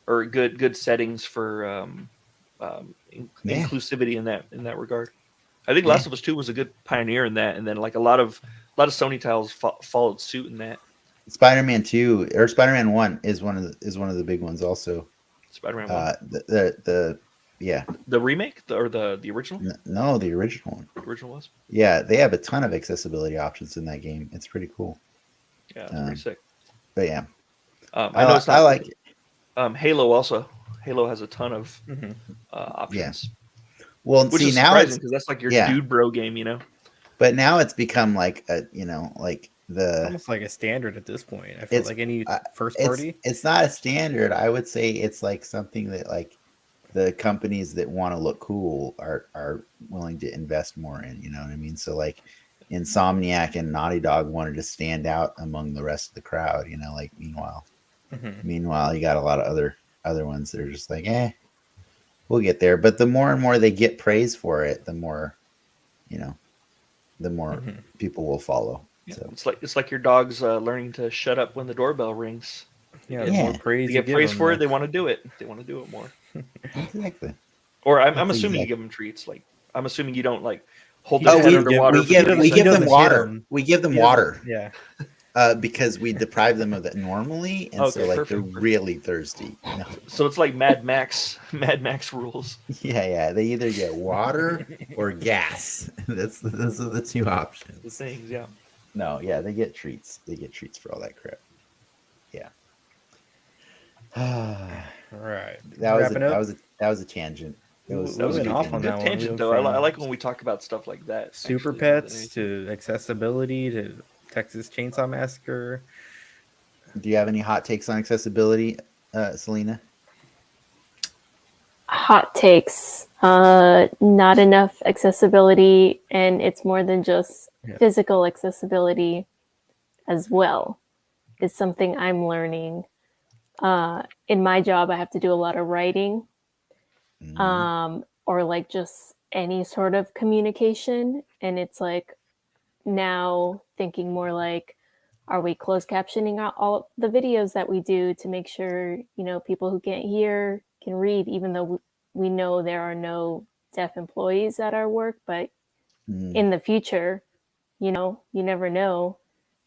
or good settings for inclusivity in that regard. I think Last of Us 2 was a good pioneer in that, and then like a lot of Sony titles followed suit in that. Spider-Man 2 or Spider-Man 1 is one of the big ones also. Spider-Man 1. The remake or the original? No, the original one. The original was? Yeah, they have a ton of accessibility options in that game. It's pretty cool. Yeah, it's pretty sick. But yeah. I like it. Halo also. Halo has a ton of options. Yeah. Well, which see, is now surprising because that's like your dude bro game, But now it's become like a, like it's almost like a standard at this point. I feel like any first party. It's not a standard. I would say it's like something that like the companies that want to look cool are willing to invest more in. You know what I mean? So like Insomniac and Naughty Dog wanted to stand out among the rest of the crowd. Like meanwhile, you got a lot of other ones that are just like, we'll get there. But the more and more they get praise for it, the more, people will follow. Yeah. So it's like your dog's learning to shut up when the doorbell rings. Yeah, the more praise they you get give praise them, for it. They want to do it. They want to do it more. Exactly. Or I'm assuming you give them treats. Like I'm assuming you don't like hold He their doesn't head give- underwater. We give them doesn't hit water. 'em. We give them He doesn't- water Yeah. because we deprive them of it normally, and so Okay, like perfect, they're perfect. really thirsty. You know? So it's like Mad Max. Mad Max rules. Yeah. They either get water or gas. Those are the two options. The things, yeah. No, yeah, they get treats. They get treats for all that crap. Yeah. All right. That Wrapping up. was a tangent. That was We That was a went good, off on good that one. tangent, We though. went I from like when we talk about stuff like that. Super actually, more than Pets anything. to accessibility to Texas Chainsaw Massacre. Do you have any hot takes on accessibility, Selena? Hot takes. Not enough accessibility, and it's more than just physical accessibility as well. Is something I'm learning. In my job, I have to do a lot of writing, or like just any sort of communication, and it's like now thinking more like, are we closed captioning out all the videos that we do to make sure, you know, people who can't hear can read, even though we know there are no deaf employees at our work, but in the future, you know, you never know.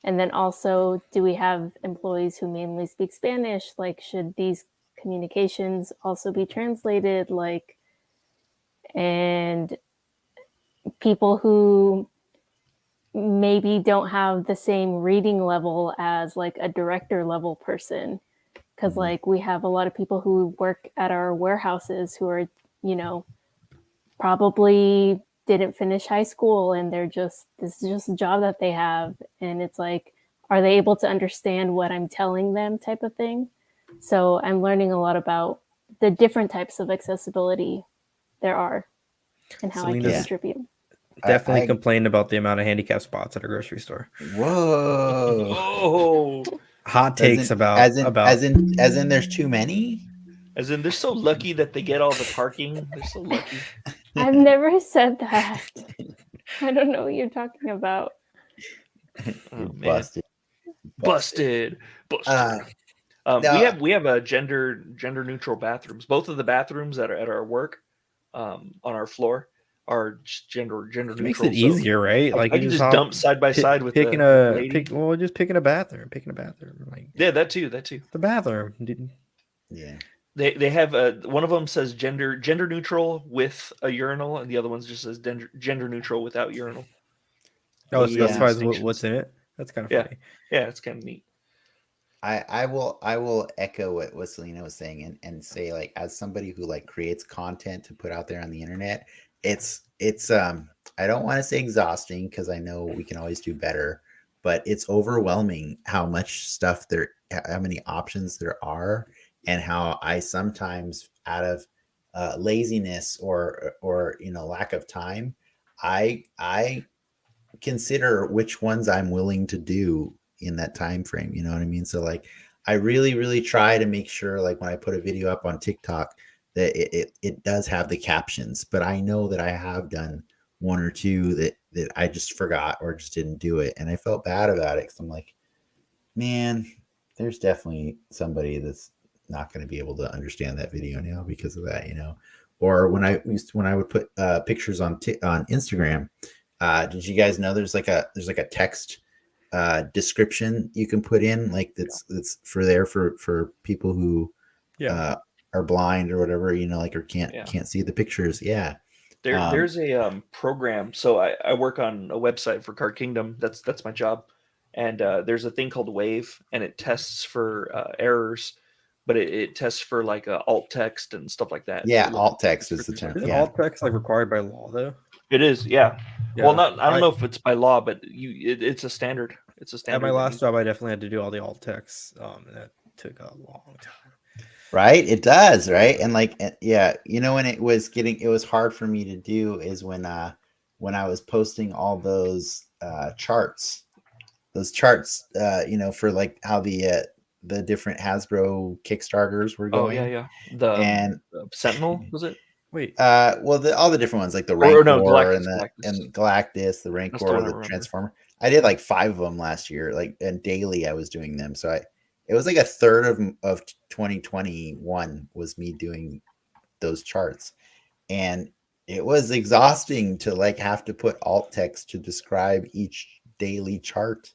And then also, do we have employees who mainly speak Spanish? Like, should these communications also be translated? Like, and people who maybe don't have the same reading level as like a director level person, because like we have a lot of people who work at our warehouses who are, you know, probably didn't finish high school and this is just a job that they have, and it's like, are they able to understand what I'm telling them, type of thing. So I'm learning a lot about the different types of accessibility there are and how I can contribute. Definitely complained about the amount of handicap spots at a grocery store. Whoa! Hot takes as in there's too many. As in, they're so lucky that they get all the parking. They're so lucky. I've never said that. I don't know what you're talking about. Oh, Busted. We have a gender neutral bathrooms. Both of the bathrooms that are at our work, on our floor, are gender neutral. Makes it easier, right? Like I can just dump side by side with picking the lady. just picking a bathroom. Like, yeah, that too. The bathroom. Yeah. They have one of them says gender neutral with a urinal, and the other one just says gender neutral without urinal. Oh, so that's what's in it. That's kind of funny. Yeah, it's kind of neat. I will echo what Selena was saying and say, like, as somebody who like creates content to put out there on the internet, it's I don't want to say exhausting because I know we can always do better, but it's overwhelming how much stuff how many options there are, and how I sometimes, out of laziness or lack of time, I consider which ones I'm willing to do in that time frame. You know what I mean? So like, I really try to make sure, like, when I put a video up on TikTok, that it does have the captions. But I know that I have done one or two that I just forgot or just didn't do it, and I felt bad about it because I'm like, man, there's definitely somebody that's not going to be able to understand that video now because of that, you know. Or when I would put pictures on Instagram, did you guys know there's like a text description you can put in, like that's for people who are blind or whatever, you know, like, or can't see the pictures. There's a program. So I work on a website for Card Kingdom. That's my job. And there's a thing called Wave, and it tests for errors, but it tests for like alt text and stuff like that. Yeah, alt text is the term. Isn't alt text like required by law though? It is, yeah. Well, I don't know if it's by law, but it's a standard. It's a standard. At my last job, I definitely had to do all the alt text. That took a long time. Right, it does, right? And like, yeah, you know, when it was hard for me to do is when I was posting all those charts, you know, for like how the different Hasbro Kickstarters were going. Oh yeah. The Sentinel, was it? Wait. Well, all the different ones, like the Rancor Galactus. and Galactus, the Rancor, the Transformer. I did like 5 of them last year, like, and daily I was doing them. So it was like a third of 2021 was me doing those charts, and it was exhausting to like have to put alt text to describe each daily chart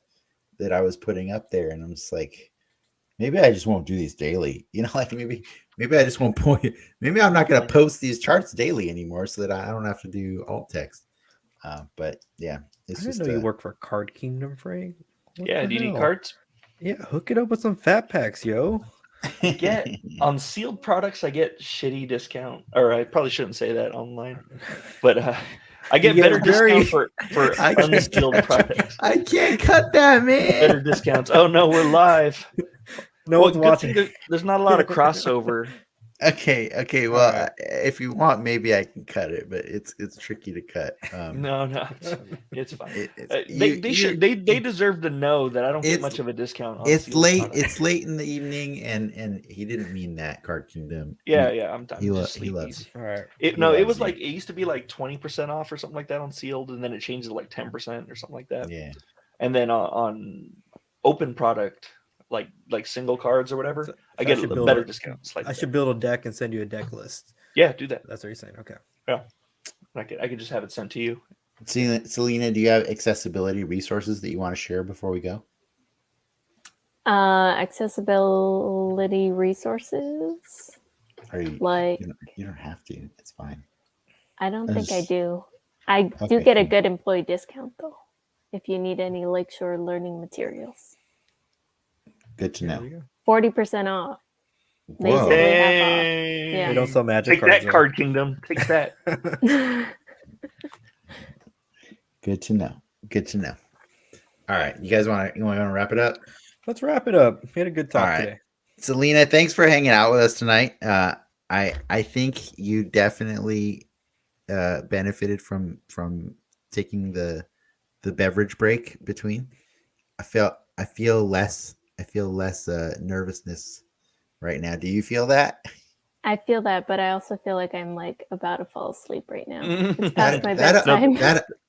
that I was putting up there, and I'm just like, maybe I just won't do these daily. Like maybe I just won't point. Maybe I'm not going to post these charts daily anymore, so that I don't have to do alt text. But yeah, I didn't know you work for Card Kingdom, Frank. Yeah, do you need cards? Yeah, hook it up with some fat packs, yo. Get on sealed products. I get shitty discount, or I probably shouldn't say that online, but I get better discount for unsealed products. I can't cut that, man. Better discounts. Oh no, we're live. No one's watching. There's not a lot of crossover. Okay. Well, if you want, maybe I can cut it, but it's tricky to cut. No, it's fine. They deserve to know that I don't get much of a discount. It's late. It's late in the evening, and he didn't mean that. Card Kingdom. Yeah. I'm he loves you. All right. It was like it used to be like 20% off or something like that on sealed, and then it changed to like 10% or something like that. Yeah. And then on open product, like single cards or whatever, so I get a better discount. I should build a deck and send you a deck list. Yeah, do that. That's what you're saying. Okay. Yeah. I could just have it sent to you. Selena, do you have accessibility resources that you want to share before we go? Accessibility resources? You don't have to. It's fine. I don't think I do. I do get a good employee discount though, if you need any Lakeshore learning materials. Good to know. 40% off. Basically half off. Yeah. They don't sell magic cards. Take that, Card Kingdom. Take that. Good to know. All right, you guys want to wrap it up? Let's wrap it up. We had a good talk today. Selena, thanks for hanging out with us tonight. I think you definitely benefited from taking the beverage break between. I feel less nervousness right now. Do you feel that? I feel that, but I also feel like I'm like about to fall asleep right now. It's past my bedtime.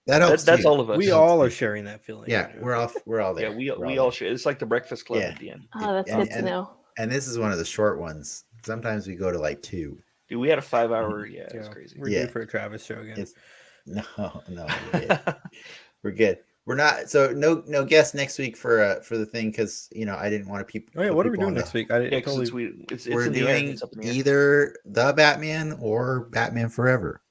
That's all of us. We all are sharing that feeling. Yeah, we're all there. Yeah, we all share. It's like the Breakfast Club at the end. Oh, that's good to know. And this is one of the short ones. Sometimes we go to like 2. Dude, we had a 5-hour. Yeah, it's crazy. We're due for a Travis show again. No, we're good. We're not. So no guests next week for the thing because I didn't want to people. Oh yeah, what are we doing next week? We're doing either the Batman or Batman Forever.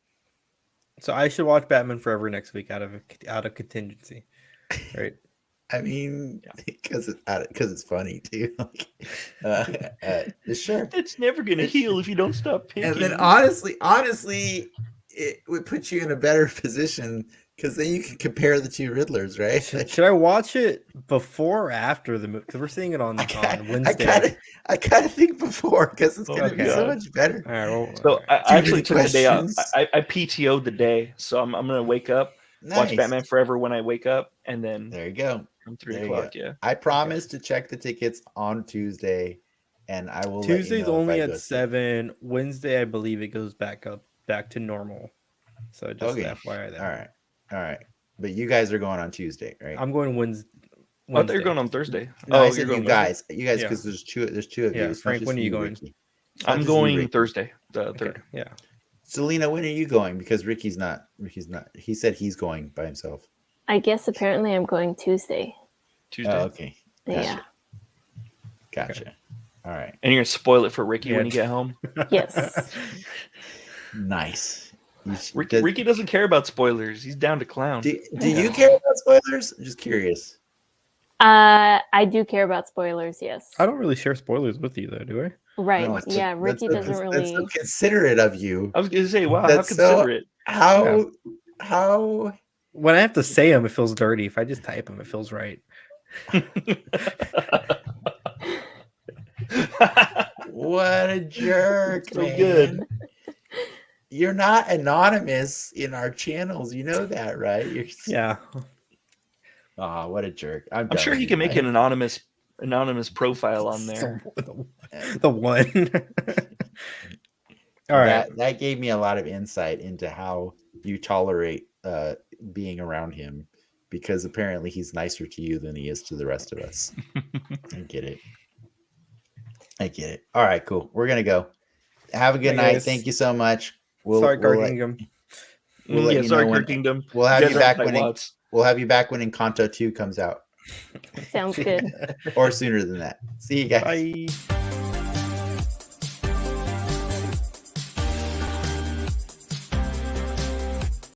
So I should watch Batman Forever next week out of contingency, right? I mean, because it's funny too. Sure, it's never gonna heal if you don't stop picking. And then honestly, it would put you in a better position because then you can compare the 2 Riddlers, right? Should I watch it before or after the movie? Because we're seeing it on Wednesday. I gotta think before because it's gonna be so much better. All right, well, so I actually took the day off. I PTO'd the day, so I'm gonna wake up, watch Batman Forever when I wake up, and then there you go. From 3 o'clock. Yeah, I promise to check the tickets on Tuesday, and I will. Tuesday's only at 7. Wednesday, I believe it goes back to normal. So just FYI there. All right. But you guys are going on Tuesday, right? I'm going Wednesday. I thought you're going on Thursday. No, I said you guys. You guys, because there's two of you. Frank, when are you going? I'm going Thursday, the 3rd. Yeah. Selena, when are you going? Because Ricky's not. He said he's going by himself. I guess apparently I'm going Tuesday. Oh, okay. Yeah. Gotcha. Okay. All right. And you're gonna spoil it for Ricky when you get home? Yes. Nice. Ricky doesn't care about spoilers. He's down to clown. Do you care about spoilers? I'm just curious. I do care about spoilers, yes. I don't really share spoilers with you, though, do I? Right. No, Ricky doesn't really. That's so considerate of you. I was going to say, wow, how considerate. How? When I have to say them, it feels dirty. If I just type them, it feels right. What a jerk, so man. Good. You're not anonymous in our channels. You know that, right? Yeah. Oh, what a jerk. I'm sure he can make an anonymous profile on there. The one. All right. That gave me a lot of insight into how you tolerate being around him, because apparently he's nicer to you than he is to the rest of us. I get it. I get it. All right, cool. We're gonna go. Have a good night. Guys. Thank you so much. Sorry, Card Kingdom. We'll let you know when Kingdom. we'll have you back when Encanto 2 comes out. Sounds good. Or sooner than that. See you guys. Bye.